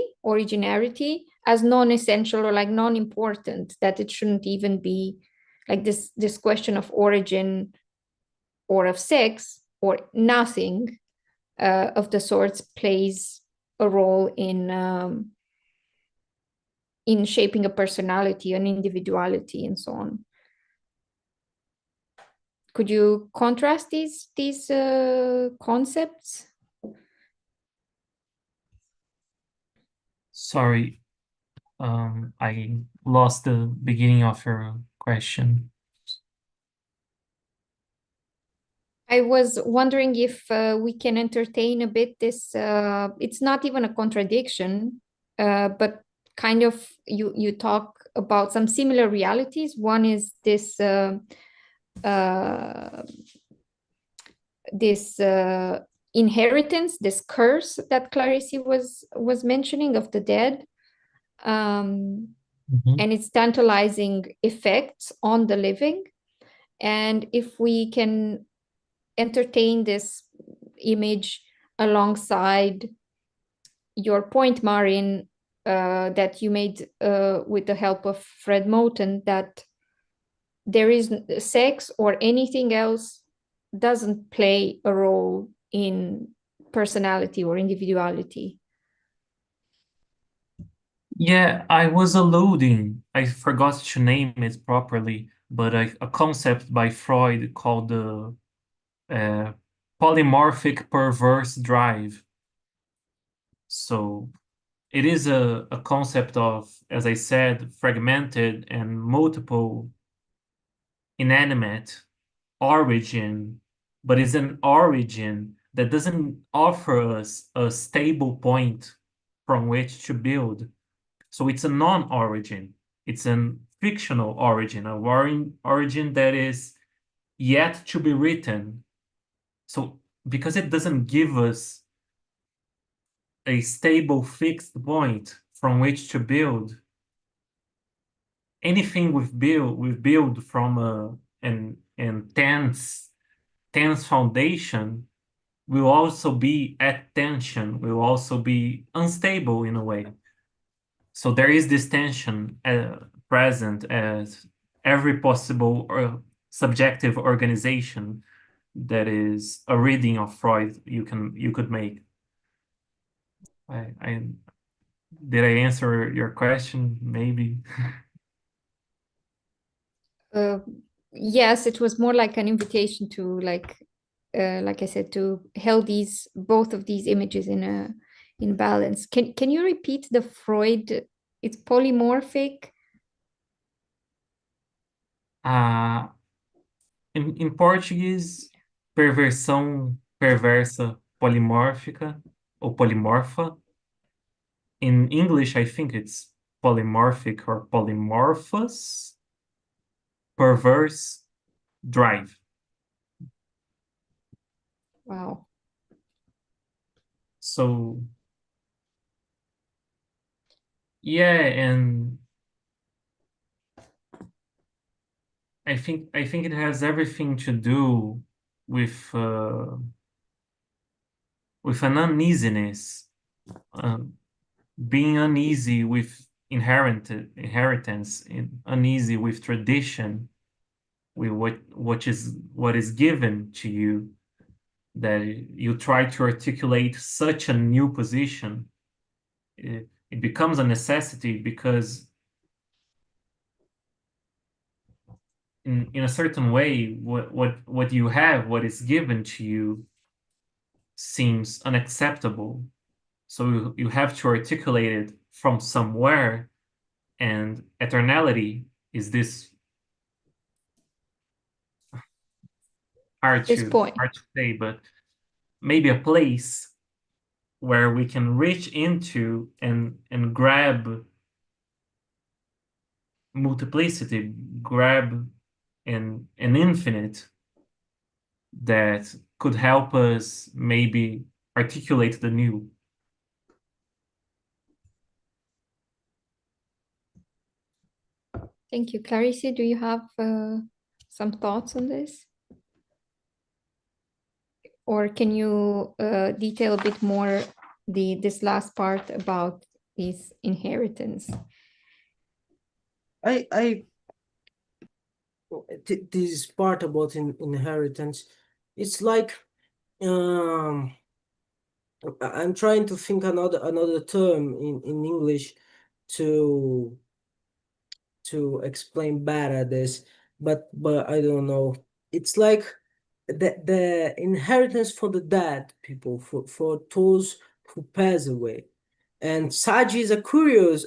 Speaker 2: as non-essential or like non-important, that it shouldn't even be like this question of origin or of sex or nothing of the sorts plays a role in shaping a personality, an individuality, and so on. Could you contrast these concepts?
Speaker 3: Sorry, I lost the beginning of your question.
Speaker 2: I was wondering if we can entertain a bit this, it's not even a contradiction, but kind of you talk about some similar realities. One is this inheritance, this curse that Clarice was mentioning of the dead, and its tantalizing effects on the living. And if we can entertain this image alongside your point, Márin, that you made with the help of Fred Moten, that there is sex or anything else doesn't play a role in personality or individuality.
Speaker 3: Yeah, I was alluding, I forgot to name it properly, but a concept by Freud called the polymorphic perverse drive. So it is a concept of, as I said, fragmented and multiple inanimate origin, but is an origin that doesn't offer us a stable point from which to build. So it's a non-origin. It's a fictional origin, a origin that is yet to be written. So because it doesn't give us a stable fixed point from which to build, anything we've built from an tense foundation will also be at tension, will also be unstable in a way. So there is this tension present as every possible subjective organization that is a reading of Freud you could make. Did I answer your question? Maybe.
Speaker 2: Yes, it was more like an invitation to like I said, to held both of these images in balance. Can you repeat the Freud? It's polymorphic.
Speaker 3: In Português, perversão perversa polimórfica ou polimorfa. In English, I think it's polymorphic or polymorphous. Perverse drive.
Speaker 2: Wow.
Speaker 3: So yeah, and I think it has everything to do with an uneasiness, being uneasy with inheritance, uneasy with tradition, with what is given to you, that you try to articulate such a new position. It becomes a necessity because in a certain way, what you have, what is given to you, seems unacceptable. So you have to articulate it from somewhere, and eternality is this hard
Speaker 2: This
Speaker 3: to
Speaker 2: point.
Speaker 3: say, but maybe a place where we can reach into and grab multiplicity, grab an infinite that could help us maybe articulate the new.
Speaker 2: Thank you. Clarice, do you have some thoughts on this? Or can you detail a bit more this last part about this inheritance?
Speaker 4: This part about inheritance, it's like I'm trying to think another term in English to explain better this, but I don't know. It's like the inheritance for the dead people, for those who pass away. And Sade is a curious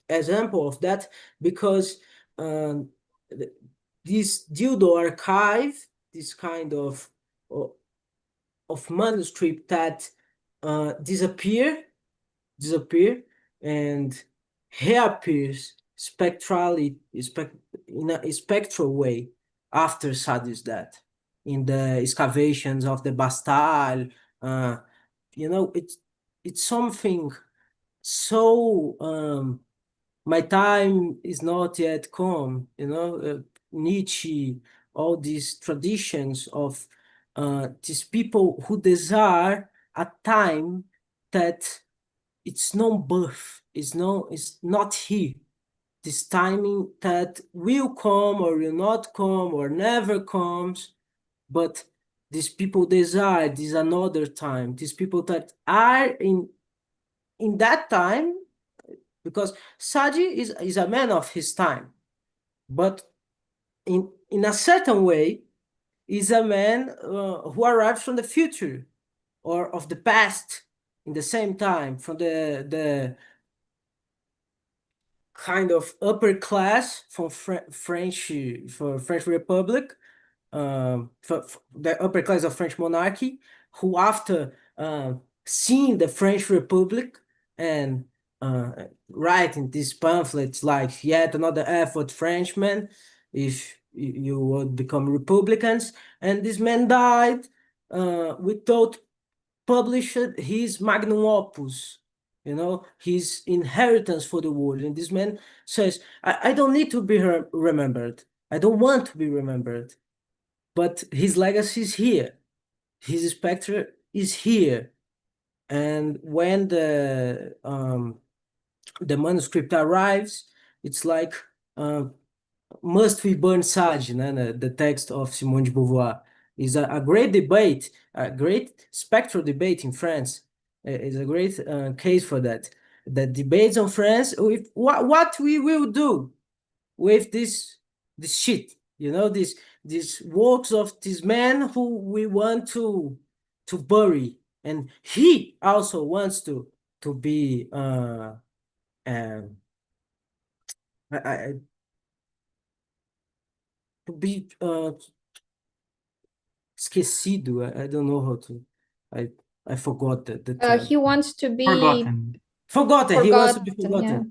Speaker 4: example of that, because this dildo archive, this kind of manuscript that disappear and reappears in a spectral way after Sade's death, in the excavations of the Bastille. It's something so my time is not yet come, Nietzsche, all these traditions of these people who desire a time that it's no birth, it's not here. This timing that will come or will not come or never comes, but these people desire this another time. These people that are in that time, because Sade is a man of his time, but in a certain way is a man who arrives from the future or of the past in the same time, from the kind of upper class from French Republic, for the upper class of French monarchy, who after seeing the French Republic and writing these pamphlets like yet another effort Frenchman, if you would become Republicans, and this man died without published his magnum opus, his inheritance for the world. And this man says, I don't need to be remembered. I don't want to be remembered. But his legacy is here. His spectre is here. And when the manuscript arrives, it's like, must we burn Sade, the text of Simone de Beauvoir? Is a great debate, a great spectral debate in France. Is a great case for that. The debates on France with what we will do with this shit, these works of this man who we want to bury, and he also wants to be I to be esquecido. I don't know how to. I forgot the term.
Speaker 2: He wants to be
Speaker 1: Forgotten.
Speaker 4: Forgotten. He wants to be
Speaker 2: forgotten, yeah.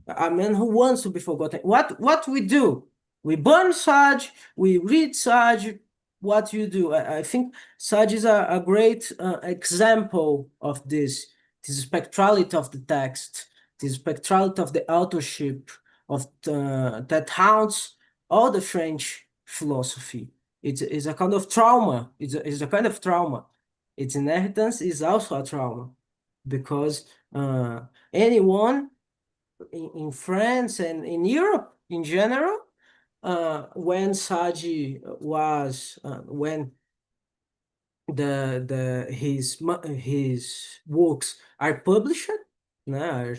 Speaker 4: forgotten. A man who wants to be forgotten. What we do? We burn Sade. We read Sade. What you do? I think Sade is a great example of this spectrality of the text, this spectrality of the authorship of that haunts all the French philosophy. It's a kind of trauma. It's a kind of trauma. Its inheritance is also a trauma, because anyone in France and in Europe in general, when Sade was when his works are published, are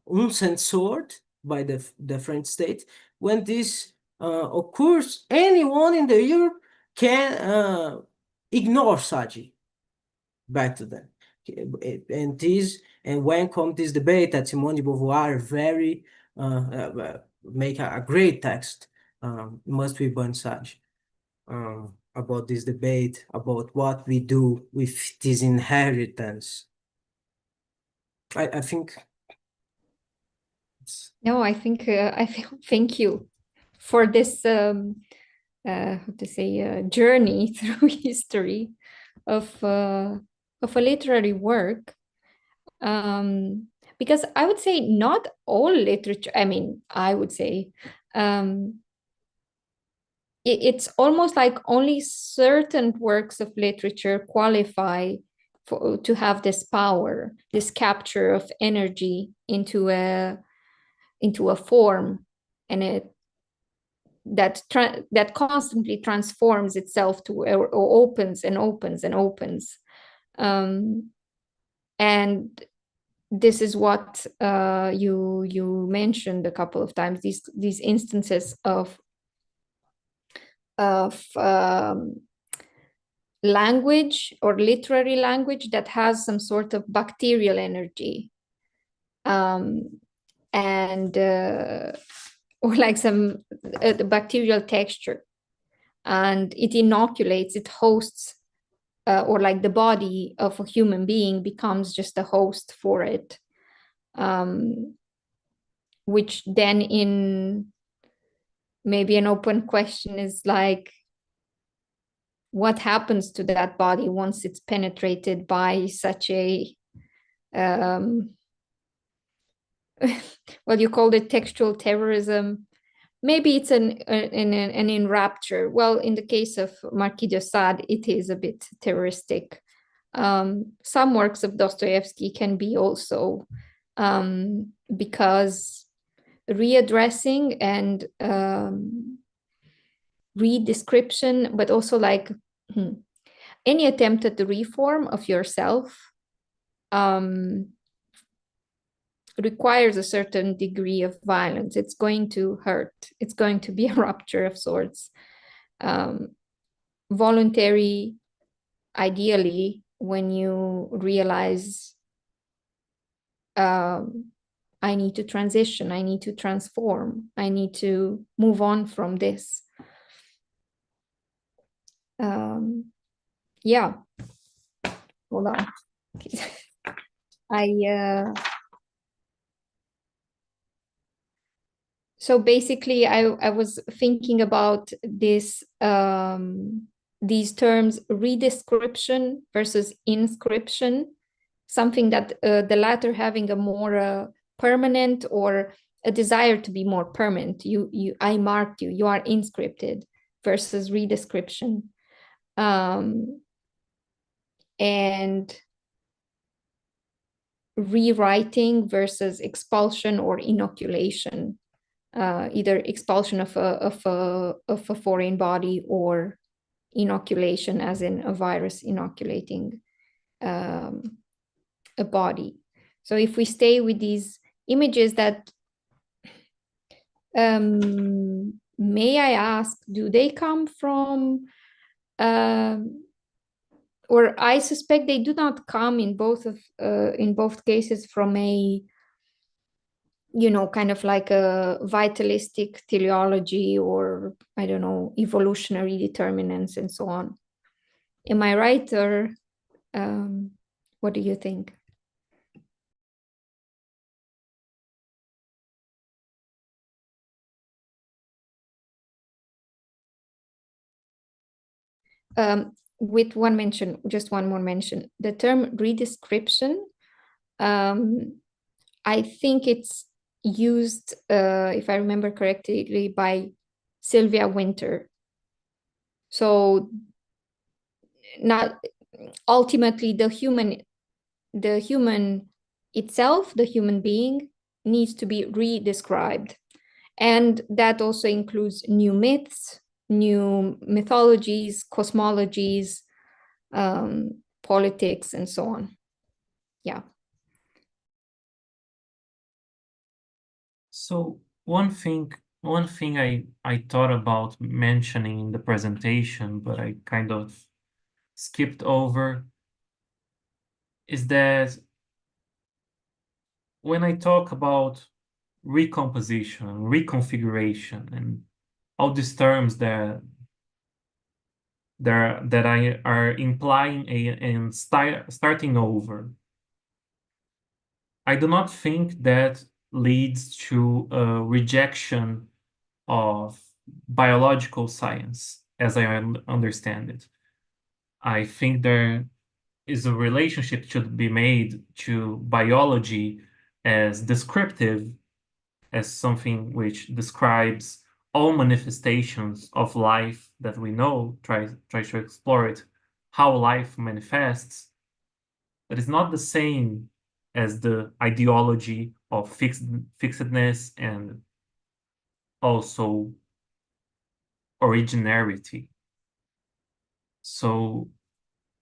Speaker 4: uncensored by the French state, when this occurs, anyone in the Europe can ignore Sade back to them. And when comes this debate that Simone de Beauvoir very make a great text, must we burn Sade, about this debate about what we do with this inheritance. I think.
Speaker 2: No, I think thank you for this how to say journey through history of a literary work, because I would say not all literature. I mean, I would say it's almost like only certain works of literature qualify to have this power, this capture of energy into a form, and that constantly transforms itself to or opens and opens and opens, and this is what you mentioned a couple of times, these instances of language or literary language that has some sort of bacterial energy, and or like some bacterial texture, and it inoculates, it hosts, or like the body of a human being becomes just a host for it, which then, in maybe an open question, is like, what happens to that body once it's penetrated by such a well, you called it textual terrorism. Maybe it's an enrapture. Well, in the case of Marquis de Sade, it is a bit terroristic. Some works of Dostoevsky can be also, because readdressing and redescription, but also like any attempt at the reform of yourself requires a certain degree of violence. It's going to hurt. It's going to be a rupture of sorts. Voluntary, ideally, when you realize I need to transition, I need to transform, I need to move on from this. Yeah, hold on. So basically, I was thinking about this, these terms, redescription versus inscription, something that the latter having a more permanent, or a desire to be more permanent. I marked you, you are inscripted, versus redescription. And rewriting versus expulsion or inoculation. Either expulsion of a foreign body, or inoculation as in a virus inoculating a body. So if we stay with these images, that may I ask, do they come from, or I suspect they do not come in both cases from a, kind of like a vitalistic teleology, or I don't know, evolutionary determinants and so on. Am I right, or what do you think? With one mention, just one more mention, the term redescription, I think it's used, if I remember correctly, by Sylvia Wynter. So not ultimately the human itself, the human being, needs to be redescribed. And that also includes new myths, new mythologies, cosmologies, politics, and so on. Yeah.
Speaker 1: So one thing I thought about mentioning in the presentation, but I kind of skipped over, is that when I talk about recomposition, reconfiguration, and all these terms that I are implying and starting over, I do not think that leads to a rejection of biological science, as I understand it. I think there is a relationship should be made to biology as descriptive, as something which describes all manifestations of life that we know, try to explore it, how life manifests. That is not the same as the ideology of fixedness and also originarity. So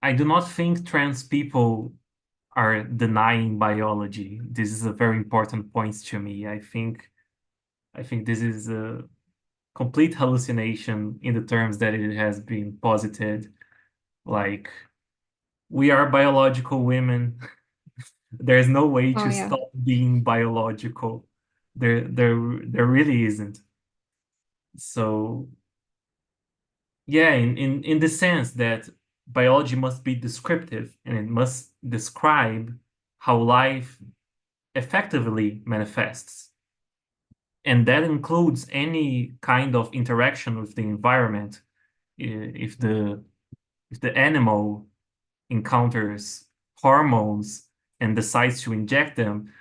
Speaker 1: I do not think trans people are denying biology. This is a very important point to me. I think this is a complete hallucination in the terms that it has been posited. Like, we are biological women. There's no way to stop being biological. There really isn't. So yeah, in the sense that biology must be descriptive and it must describe how life effectively manifests. And that includes any kind of interaction with the environment. If the animal encounters hormones and decides to inject them,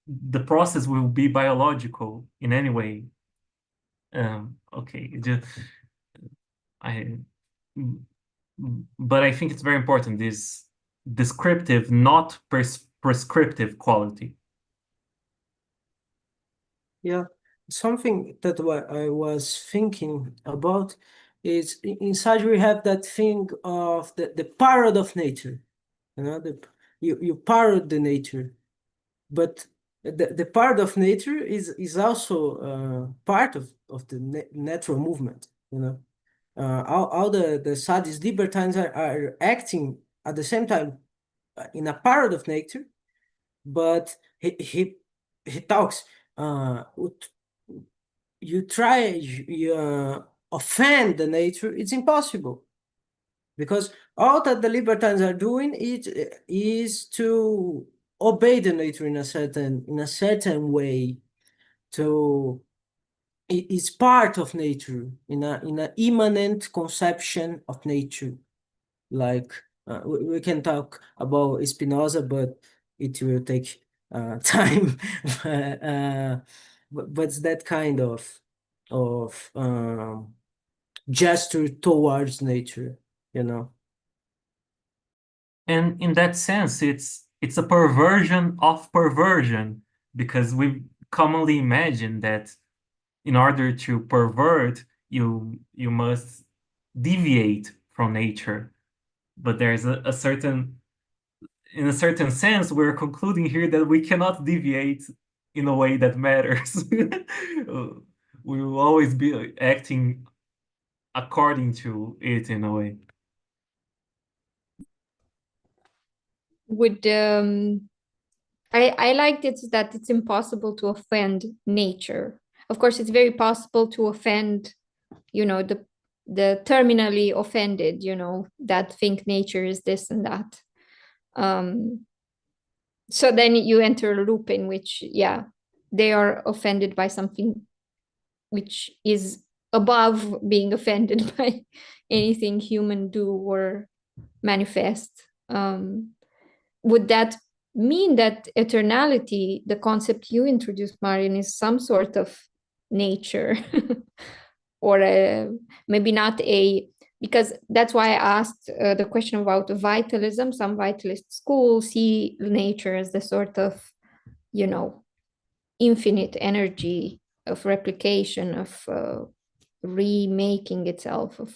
Speaker 1: the process will be biological in any way. Okay, but I think it's very important, this descriptive, not prescriptive quality.
Speaker 4: Yeah, something that I was thinking about is inside we have that thing of the parrot of nature. You know, you parrot the nature, but the part of nature is also part of the natural movement. You know, all the sadist libertines are acting at the same time in a parrot of nature, but he he talks, you try, offend the nature, it's impossible. Because all that the libertines are doing is to obey the nature in a certain way. To it's part of nature in an immanent conception of nature. Like we can talk about Spinoza, but it will take time. But it's that kind of gesture towards nature, you know.
Speaker 1: And in that sense, it's a perversion of perversion, because we commonly imagine that in order to pervert, you must deviate from nature. But there's a certain, in a certain sense, we're concluding here that we cannot deviate in a way that matters. We will always be acting according to it in a way.
Speaker 2: Would I liked it that it's impossible to offend nature. Of course, it's very possible to offend, the terminally offended, that think nature is this and that. So then you enter a loop in which, yeah, they are offended by something which is above being offended by anything human do or manifest. Would that mean that eternality, the concept you introduced, Márin, is some sort of nature? Or maybe not because that's why I asked the question about vitalism. Some vitalist schools see nature as the sort of, infinite energy of replication, of remaking itself, of,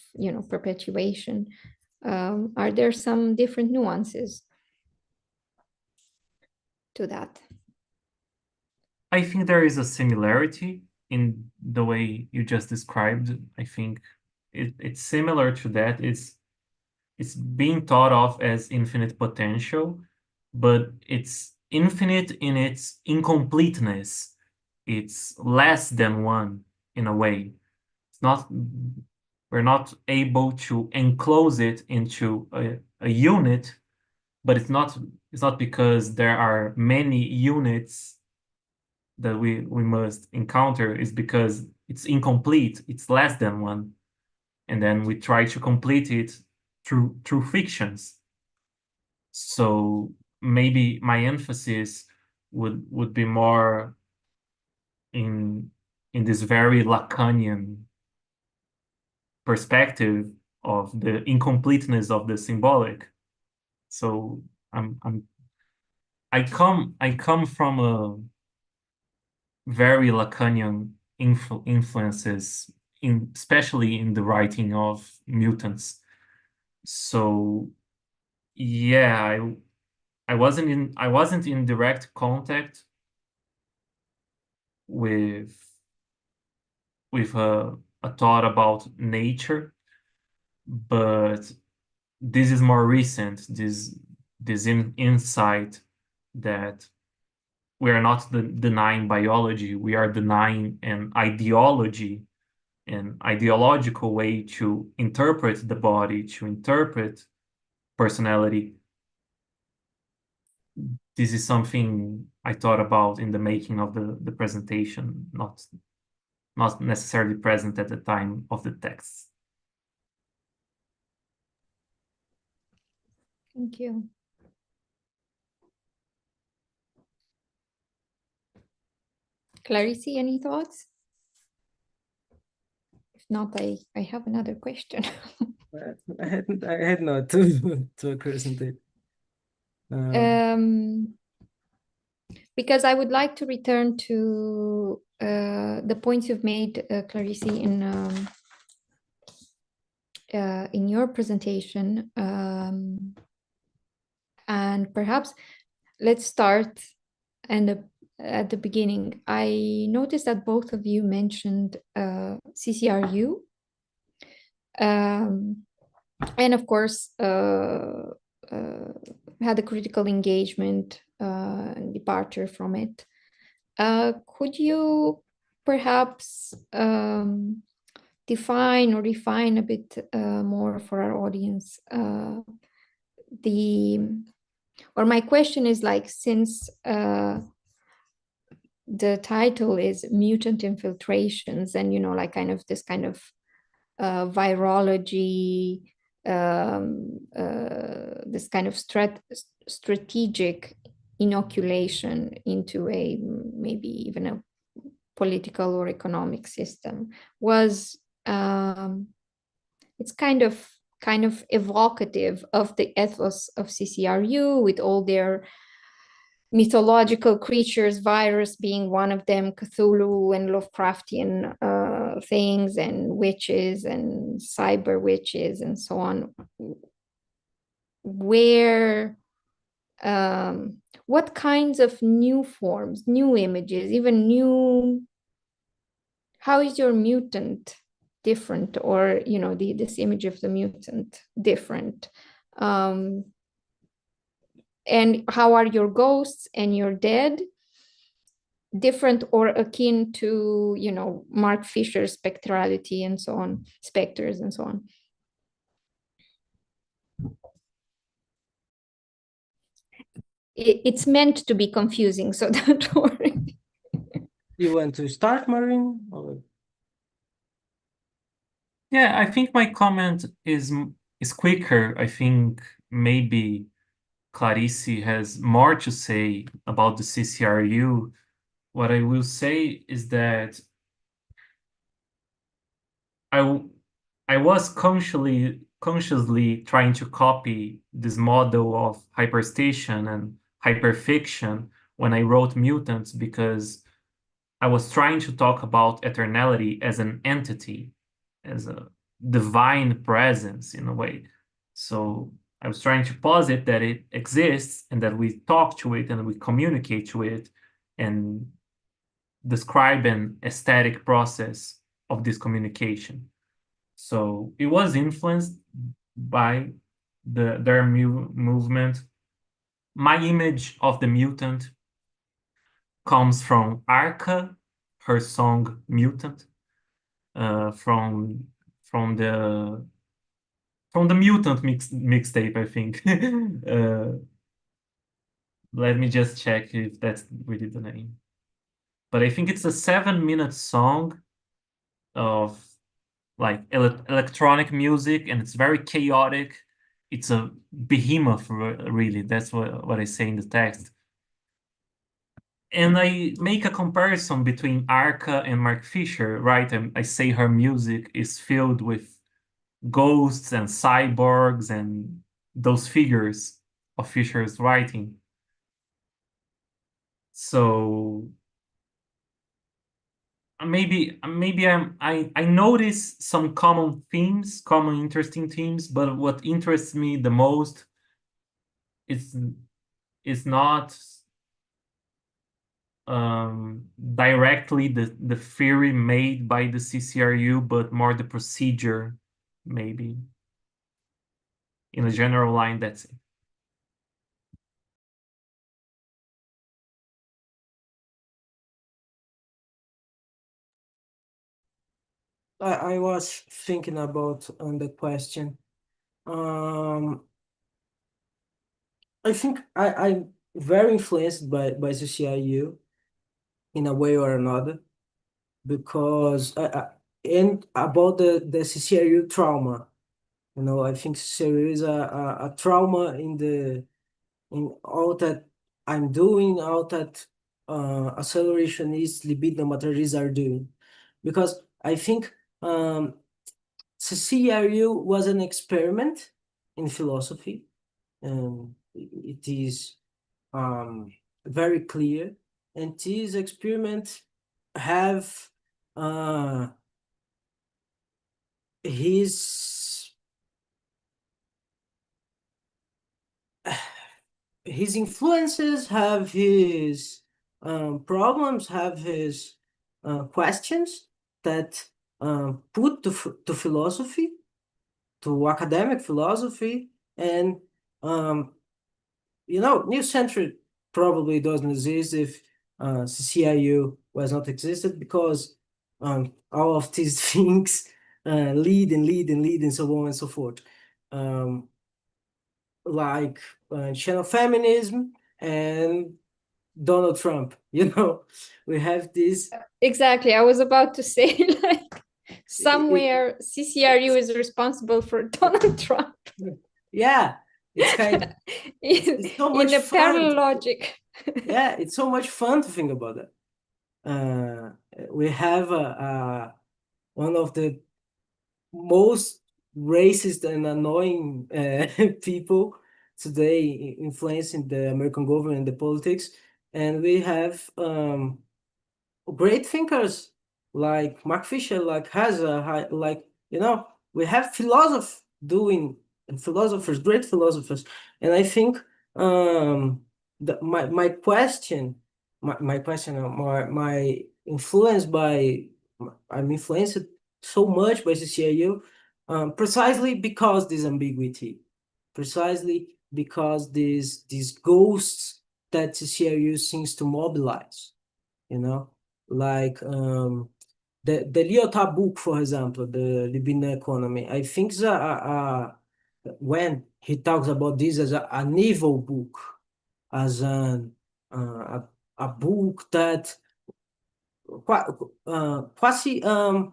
Speaker 2: perpetuation. Are there some different nuances to that?
Speaker 1: I think there is a similarity in the way you just described. I think it's similar to that. It's being thought of as infinite potential, but it's infinite in its incompleteness. It's less than one in a way. It's not, we're not able to enclose it into a unit, but it's not because there are many units that we must encounter, is because it's incomplete, it's less than one. And then we try to complete it through fictions. So maybe my emphasis would be more in this very Lacanian perspective of the incompleteness of the symbolic. So I come from a very Lacanian influences, especially in the writing of Mutants. So yeah, I wasn't in direct contact with a thought about nature, but this is more recent. This insight that we are not denying biology, we are denying an ideology, an ideological way to interpret the body, to interpret personality. This is something I thought about in the making of the presentation, not necessarily present at the time of the text.
Speaker 2: Thank you. Clarice, any thoughts? If not, I have another question.
Speaker 4: I had not to present it.
Speaker 2: Because I would like to return to the points you've made, Clarice, in your presentation. And perhaps let's start at the beginning. I noticed that both of you mentioned CCRU. And of course, had a critical engagement and departure from it. Could you perhaps define or refine a bit more for our audience my question is like, since the title is Mutant Infiltrations, and like kind of this kind of virology, this kind of strategic inoculation into a maybe even a political or economic system was it's kind of evocative of the ethos of CCRU, with all their mythological creatures, virus being one of them, Cthulhu and Lovecraftian things, and witches and cyber witches and so on. Where what kinds of new forms, new images, even new, how is your mutant different, or this image of the mutant different, and how are your ghosts and your dead different or akin to Mark Fisher's spectrality and so on, specters and so on? It's meant to be confusing, so don't worry.
Speaker 4: You want to start, Márin?
Speaker 1: Yeah, I think my comment is quicker. I think maybe Clarice has more to say about the CCRU. What I will say is that I was consciously trying to copy this model of hyperstation and hyperfiction when I wrote Mutants, because I was trying to talk about eternality as an entity, as a divine presence in a way. So I was trying to posit that it exists and that we talk to it and we communicate to it, and describe an aesthetic process of this communication. So it was influenced by their movement. My image of the mutant comes from Arca, her song Mutant, from the Mutant mixtape, I think. Let me just check if that's really the name. But I think it's a 7-minute song of like electronic music, and it's very chaotic. It's a behemoth, really. That's what I say in the text. And I make a comparison between Arca and Mark Fisher, right? And I say her music is filled with ghosts and cyborgs and those figures of Fisher's writing. So maybe I notice some common themes, common interesting themes, but what interests me the most is not directly the theory made by the CCRU, but more the procedure, maybe. In a general line, that's it.
Speaker 4: I was thinking about on the question. I think I'm very influenced by CCIU in a way or another, because and about the CCIU trauma. I think CCIU is a trauma in all that I'm doing, all that accelerationist libido materialists are doing. Because I think CCRU was an experiment in philosophy, and it is very clear. And these experiments have uh, his his influences, have his problems, have his questions that put to philosophy, to academic philosophy, and New Century probably doesn't exist if CCIU was not existed, because all of these things lead and so on and so forth. Like channel feminism and Donald Trump, we have this.
Speaker 2: Exactly. I was about to say, like, somewhere CCRU is responsible for Donald Trump.
Speaker 4: Yeah, it's kind of, it's so much
Speaker 2: in a
Speaker 4: fun.
Speaker 2: parallel logic.
Speaker 4: Yeah, it's so much fun to think about that. We have one of the most racist and annoying people today influencing the American government and the politics, and we have great thinkers like Mark Fisher, like Haza, like we have philosophers, great philosophers, and I think my question, my influence by I'm influenced so much by CCIU, precisely because this ambiguity, precisely because these ghosts that CCIU seems to mobilize, like the Lyotard book, for example, the Libyan economy. I think that when he talks about this as an evil book, as a book that quasi a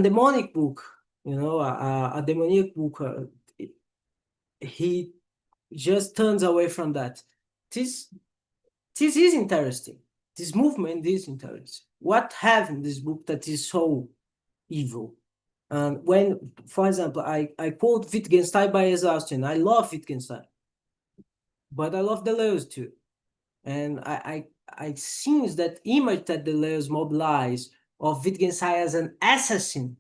Speaker 4: demonic book, a demonic book. He just turns away from that. This is interesting. This movement is interesting. What have in this book that is so evil? And when, for example, I quote Wittgenstein by exhaustion. I love Wittgenstein, but I love Deleuze too. And I seems that image that Deleuze mobilized of Wittgenstein as an assassin,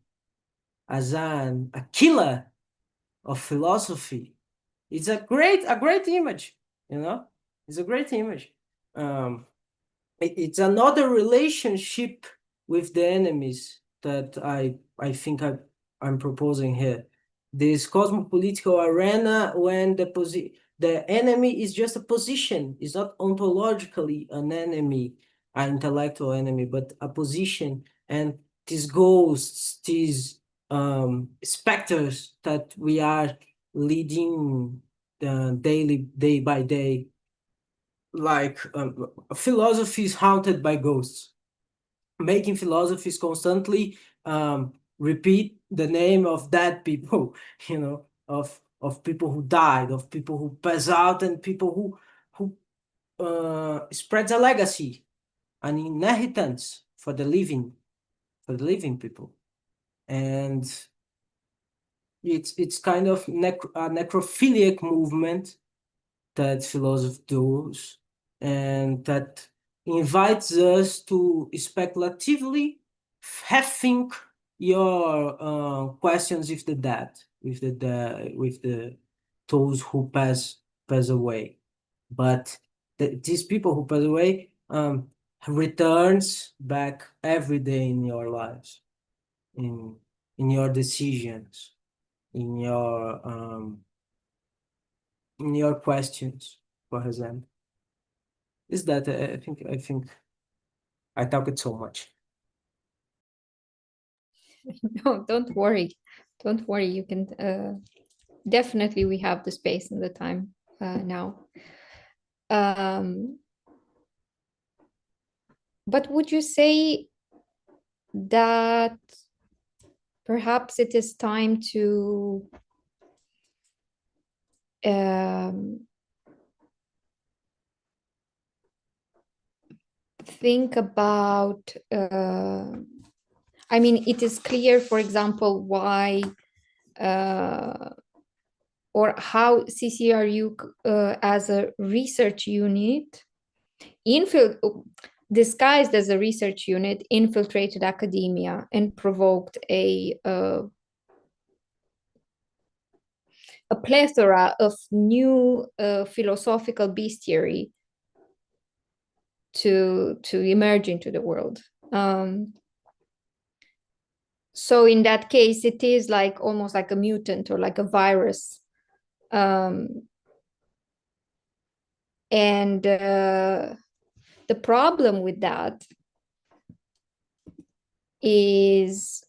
Speaker 4: as a killer of philosophy, it's a great image. It's a great image. It's another relationship with the enemies that I think I'm proposing here. This cosmopolitical arena, when the enemy is just a position, it's not ontologically an enemy, an intellectual enemy, but a position. And these ghosts, these specters that we are leading day by day, like philosophy is haunted by ghosts, making philosophies constantly repeat the name of dead people, of people who died, of people who pass out, and people who spreads a legacy, an inheritance for the living people. And it's kind of a necrophiliac movement that philosophy does, and that invites us to speculatively think your questions with the dead, with the those who pass away. But these people who pass away returns back every day in your lives, in your decisions, in your questions, for example. Is that I think I talked so much.
Speaker 2: No, don't worry. Don't worry. You can definitely, we have the space and the time now. But would you say that perhaps it is time to think about, I mean, it is clear, for example, why or how CCRU as a research unit disguised as a research unit infiltrated academia and provoked a plethora of new philosophical bestiary to emerge into the world. So in that case, it is like almost like a mutant or like a virus. And The problem with that is,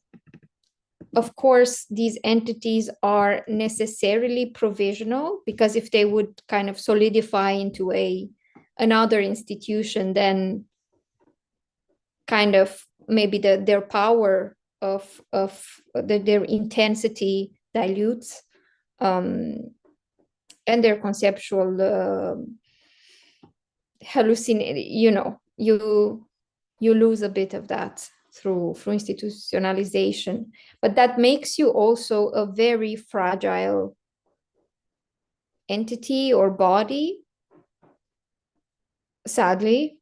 Speaker 2: of course, these entities are necessarily provisional, because if they would kind of solidify into another institution, then kind of maybe their power of their intensity dilutes, and their conceptual you lose a bit of that through institutionalization. But that makes you also a very fragile entity or body, sadly.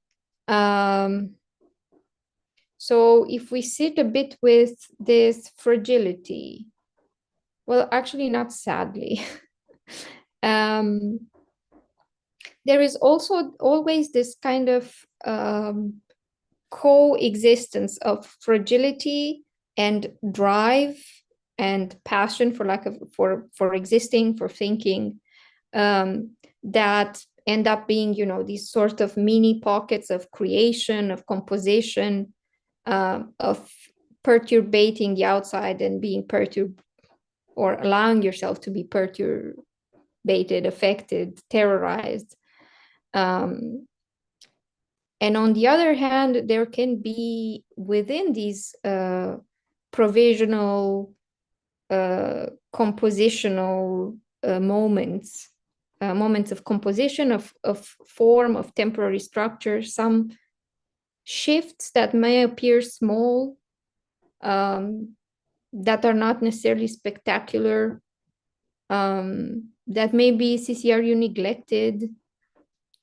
Speaker 2: So if we sit a bit with this fragility, well, actually not sadly, there is also always this kind of coexistence of fragility and drive and passion for existing, for thinking, that end up being, these sort of mini pockets of creation, of composition, of perturbating the outside and being perturbed, or allowing yourself to be perturbated, affected, terrorized. And on the other hand, there can be within these provisional, compositional moments of composition, of form, of temporary structure, some shifts that may appear small, that are not necessarily spectacular, that maybe CCRU neglected.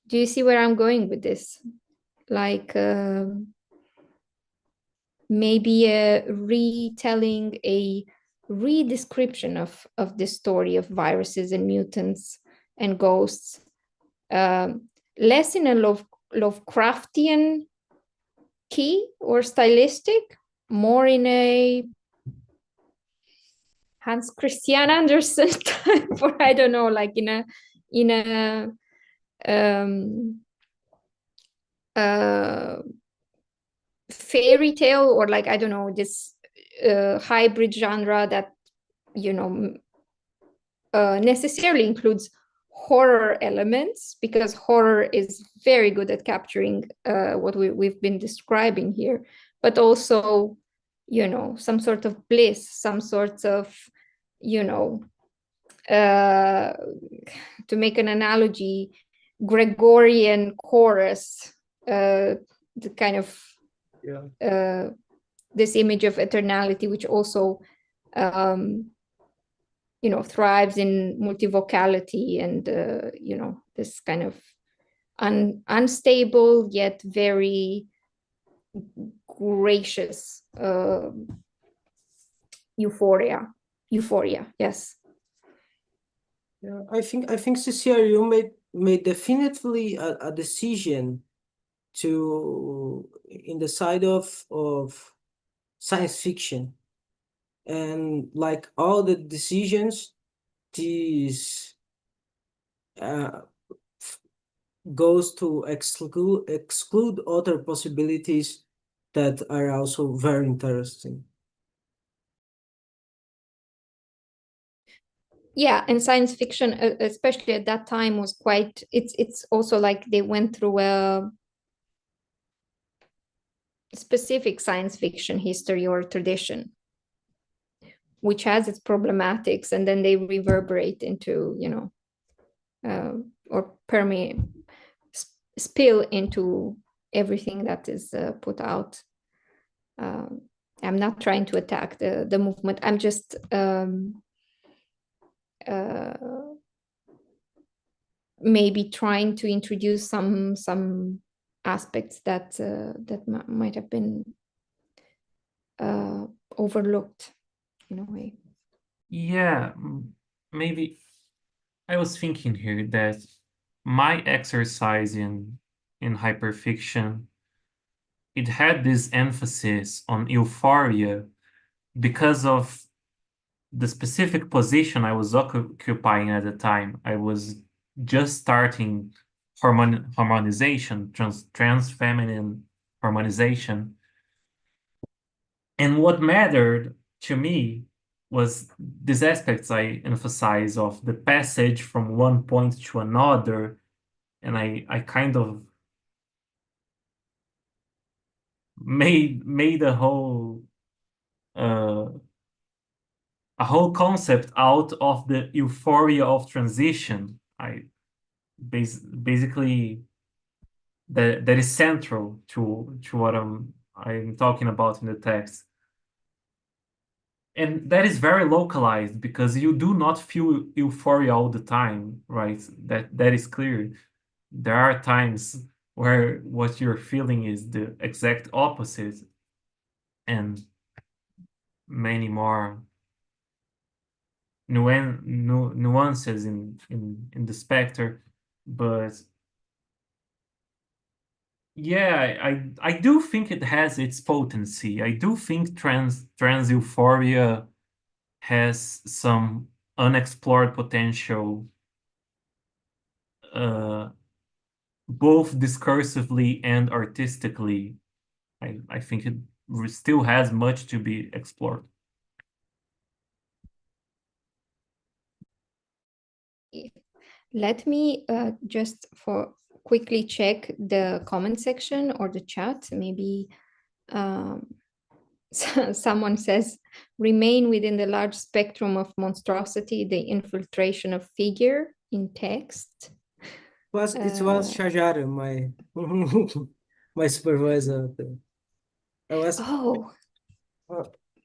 Speaker 2: Do you see where I'm going with this? Like maybe a retelling, a redescription of the story of viruses and mutants and ghosts, less in a Lovecraftian key or stylistic, more in a Hans Christian Andersen type, or I don't know, like in a fairy tale, or like, I don't know, this hybrid genre that necessarily includes horror elements, because horror is very good at capturing what we've been describing here, but also some sort of bliss, some sort of to make an analogy, Gregorian chorus, the kind of this image of eternality, which also thrives in multivocality and this kind of unstable yet very gracious euphoria. Yes.
Speaker 4: Yeah, I think CCRU made definitely a decision to in the side of science fiction, and like all the decisions, this goes to exclude other possibilities that are also very interesting.
Speaker 2: Yeah, and science fiction, especially at that time, was quite. It's also like they went through a specific science fiction history or tradition, which has its problematics, and then they reverberate into or permeate, spill into everything that is put out. I'm not trying to attack the movement. I'm just maybe trying to introduce some aspects that might have been overlooked in a way.
Speaker 1: Yeah, maybe I was thinking here that my exercise in hyperfiction, it had this emphasis on euphoria because of the specific position I was occupying at the time. I was just starting harmonization, trans feminine harmonization. And what mattered to me was these aspects I emphasize of the passage from one point to another. And I kind of made uh, a whole concept out of the euphoria of transition. Basically that is central to what I'm talking about in the text. And that is very localized because you do not feel euphoria all the time, right? That is clear. There are times where what you're feeling is the exact opposite, and many more nuances in the spectre. But yeah, I do think it has its potency. I do think trans euphoria has some unexplored potential, uh, both discursively and artistically. I think it still has much to be explored.
Speaker 2: Let me just quickly check the comment section or the chat. Maybe someone says, remain within the large spectrum of monstrosity, the infiltration of figure in text.
Speaker 4: It was Shajara, my my supervisor. I was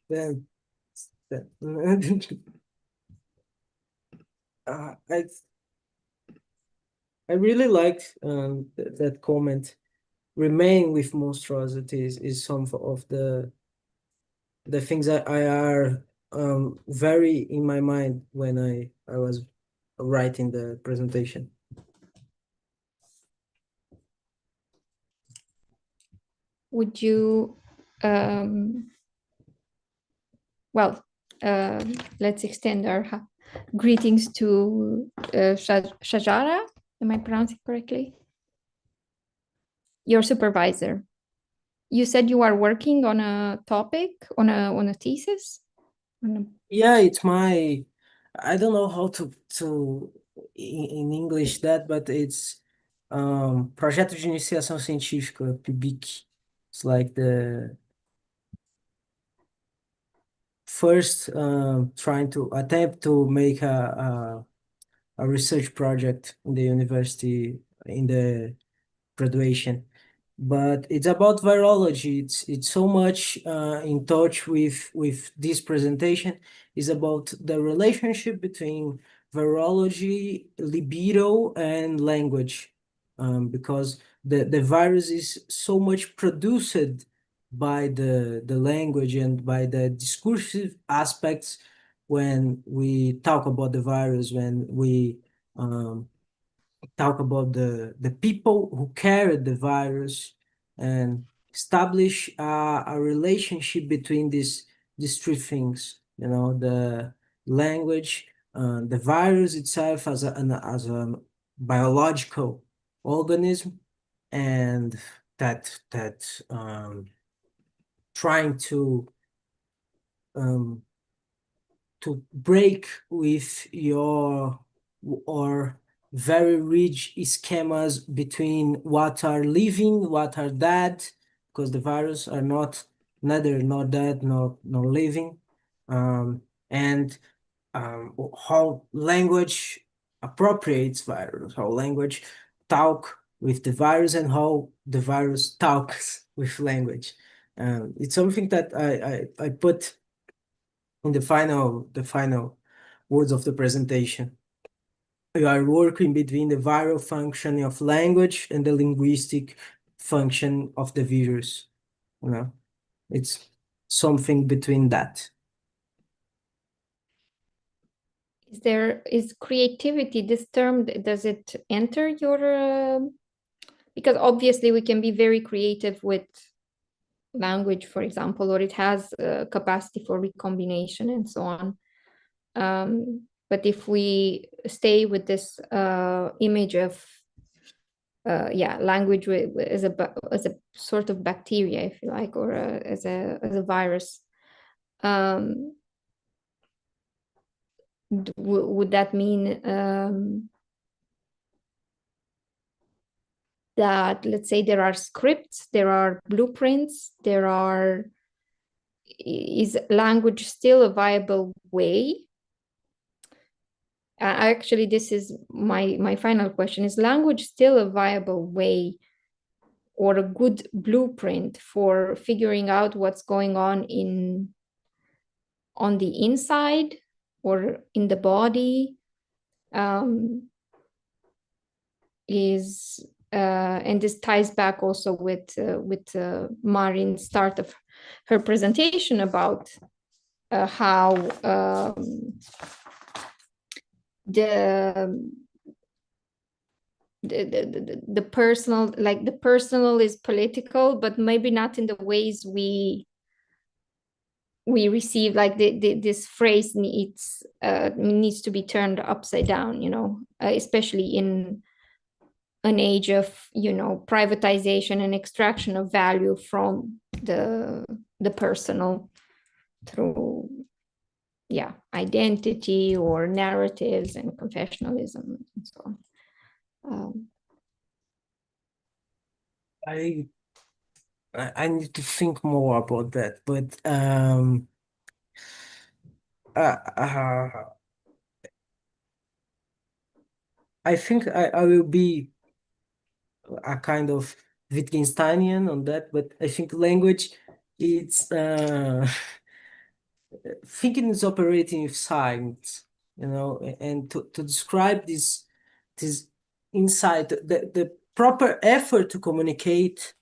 Speaker 4: then uh, I I really liked that comment. Remain with monstrosities is some of the things that I are very in my mind when I was writing the presentation.
Speaker 2: Would you, well, let's extend our greetings to Shajara. Am I pronouncing correctly? Your supervisor. You said you are working on a topic, on a thesis?
Speaker 4: Yeah, it's my, I don't know how to in English that, but it's Projeto de Iniciação Científica, PIBIC. It's like the first trying to attempt to make a research project in the university in the graduation. But it's about virology. It's so much in touch with this presentation. Is about the relationship between virology, libido, and language, because the virus is so much produced by the language and by the discursive aspects when we talk about the virus, when we talk about the people who carried the virus and establish a relationship between these three things, the language, the virus itself as a biological organism, and that trying um, to break with your or very rich schemas between what are living, what are dead, because the virus are neither not dead nor living, and how language appropriates virus, how language talk with the virus, and how the virus talks with language. It's something that I put in the final words of the presentation. We are working between the viral function of language and the linguistic function of the virus. It's something between that.
Speaker 2: Is creativity, this term, does it enter your, because obviously we can be very creative with language, for example, or it has a capacity for recombination and so on. But if we stay with this image of language as a sort of bacteria, if you like, or as a virus. Would that mean that, let's say, there are scripts, there are blueprints, is language still a viable way? Actually, this is my final question. Is language still a viable way or a good blueprint for figuring out what's going on the inside or in the body? And this ties back also with Márin's start of her presentation about how the personal, like the personal is political, but maybe not in the ways we receive, like this phrase needs to be turned upside down, especially in an age of privatization and extraction of value from the personal through identity or narratives and confessionalism and so on.
Speaker 4: I need to think more about that, but I think I will be a kind of Wittgensteinian on that, but I think language, it's thinking is operating with signs, and to describe this insight, the proper effort to communicate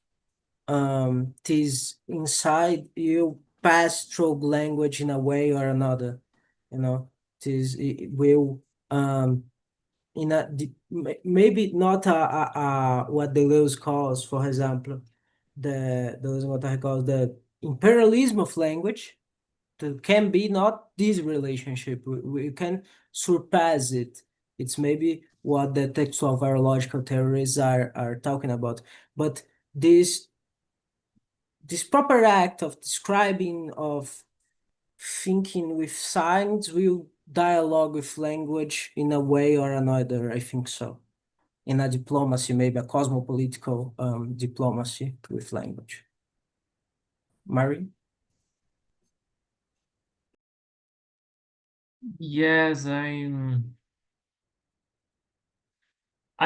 Speaker 4: this insight, you pass through language in a way or another, it will in a maybe not what Deleuze calls, for example, Deleuze what I call the imperialism of language. That can be not this relationship. We can surpass it. It's maybe what the textual virological theorists are talking about. But this proper act of describing, of thinking with signs, will dialogue with language in a way or another, I think so. In a diplomacy, maybe a cosmopolitical diplomacy with language. Márin?
Speaker 1: Yes, I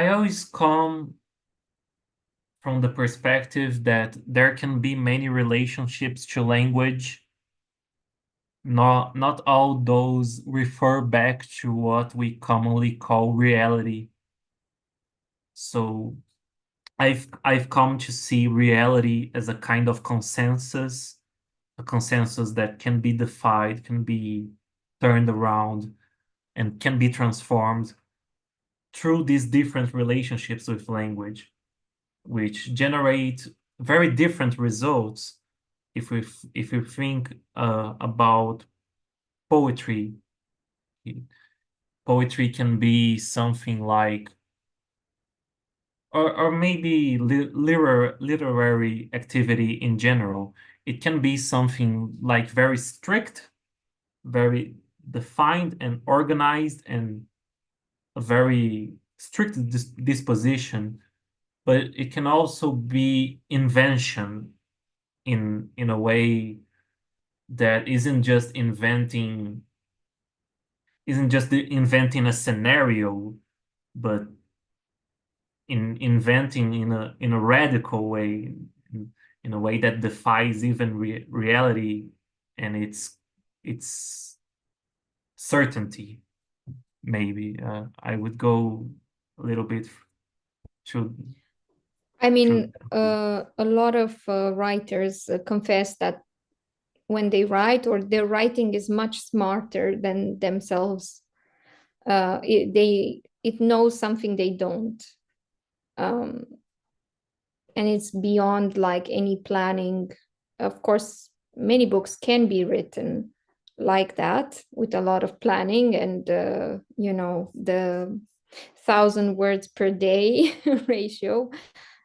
Speaker 1: always come from the perspective that there can be many relationships to language. Not all those refer back to what we commonly call reality. So I've come to see reality as a kind of consensus, a consensus that can be defied, can be turned around, and can be transformed through these different relationships with language, which generate very different results. If we think about poetry, poetry can be something like, or maybe literary activity in general. It can be something like very strict, very defined and organized, and a very strict disposition, but it can also be invention in a way that isn't just inventing a scenario, but inventing in a radical way, in a way that defies even reality and its certainty. Maybe I would go a little bit to.
Speaker 2: I mean, a lot of writers confess that when they write, or their writing is much smarter than themselves. It knows something they don't, and it's beyond like any planning. Of course, many books can be written like that with a lot of planning and the 1,000 words per day ratio,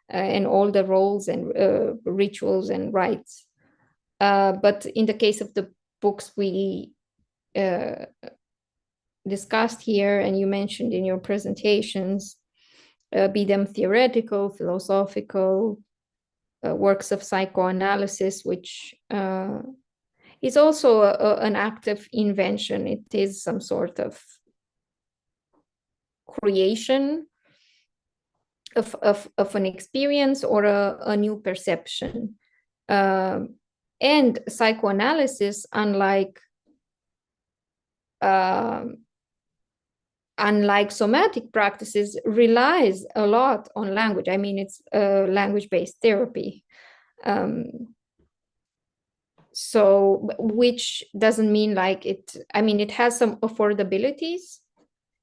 Speaker 2: and all the roles and rituals and rites. But in the case of the books we discussed here, and you mentioned in your presentations, be them theoretical, philosophical, works of psychoanalysis, which is also an act of invention. It is some sort of creation of an experience or a new perception. And psychoanalysis, unlike somatic practices, relies a lot on language. I mean, it's language-based therapy. So, which doesn't mean like it, I mean, it has some affordabilities.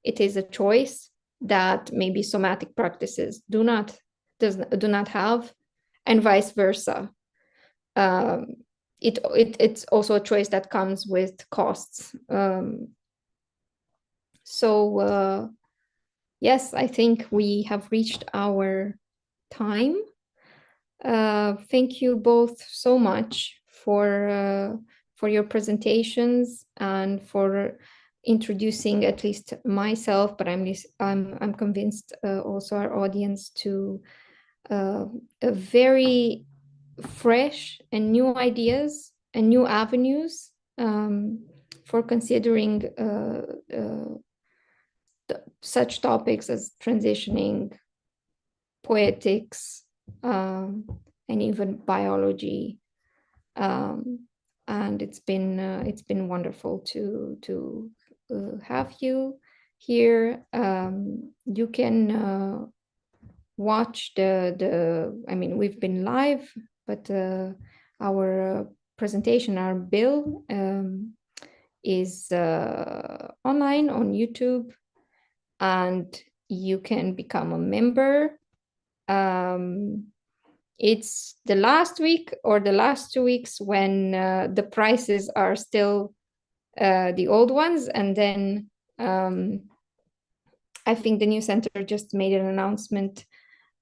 Speaker 2: It is a choice that maybe somatic practices do not have, and vice versa. It's also a choice that comes with costs. So yes, I think we have reached our time. Thank you both so much for your presentations and for introducing at least myself, but I'm convinced also our audience to a very fresh and new ideas and new avenues for considering such topics as transitioning, poetics, and even biology. And it's been wonderful to have you here. You can watch I mean, we've been live, but our presentation, our bill, is online on YouTube, and you can become a member. It's the last week or the last 2 weeks when the prices are still the old ones, and then I think the new center just made an announcement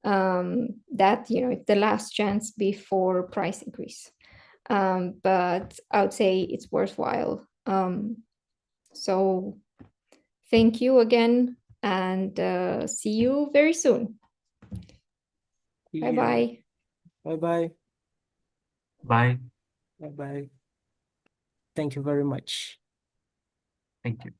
Speaker 2: that, you know, it's the last chance before price increase. But I would say it's worthwhile. So thank you again, and see you very soon. Bye-bye.
Speaker 4: Bye-bye.
Speaker 1: Bye.
Speaker 4: Bye-bye. Thank you very much.
Speaker 1: Thank you.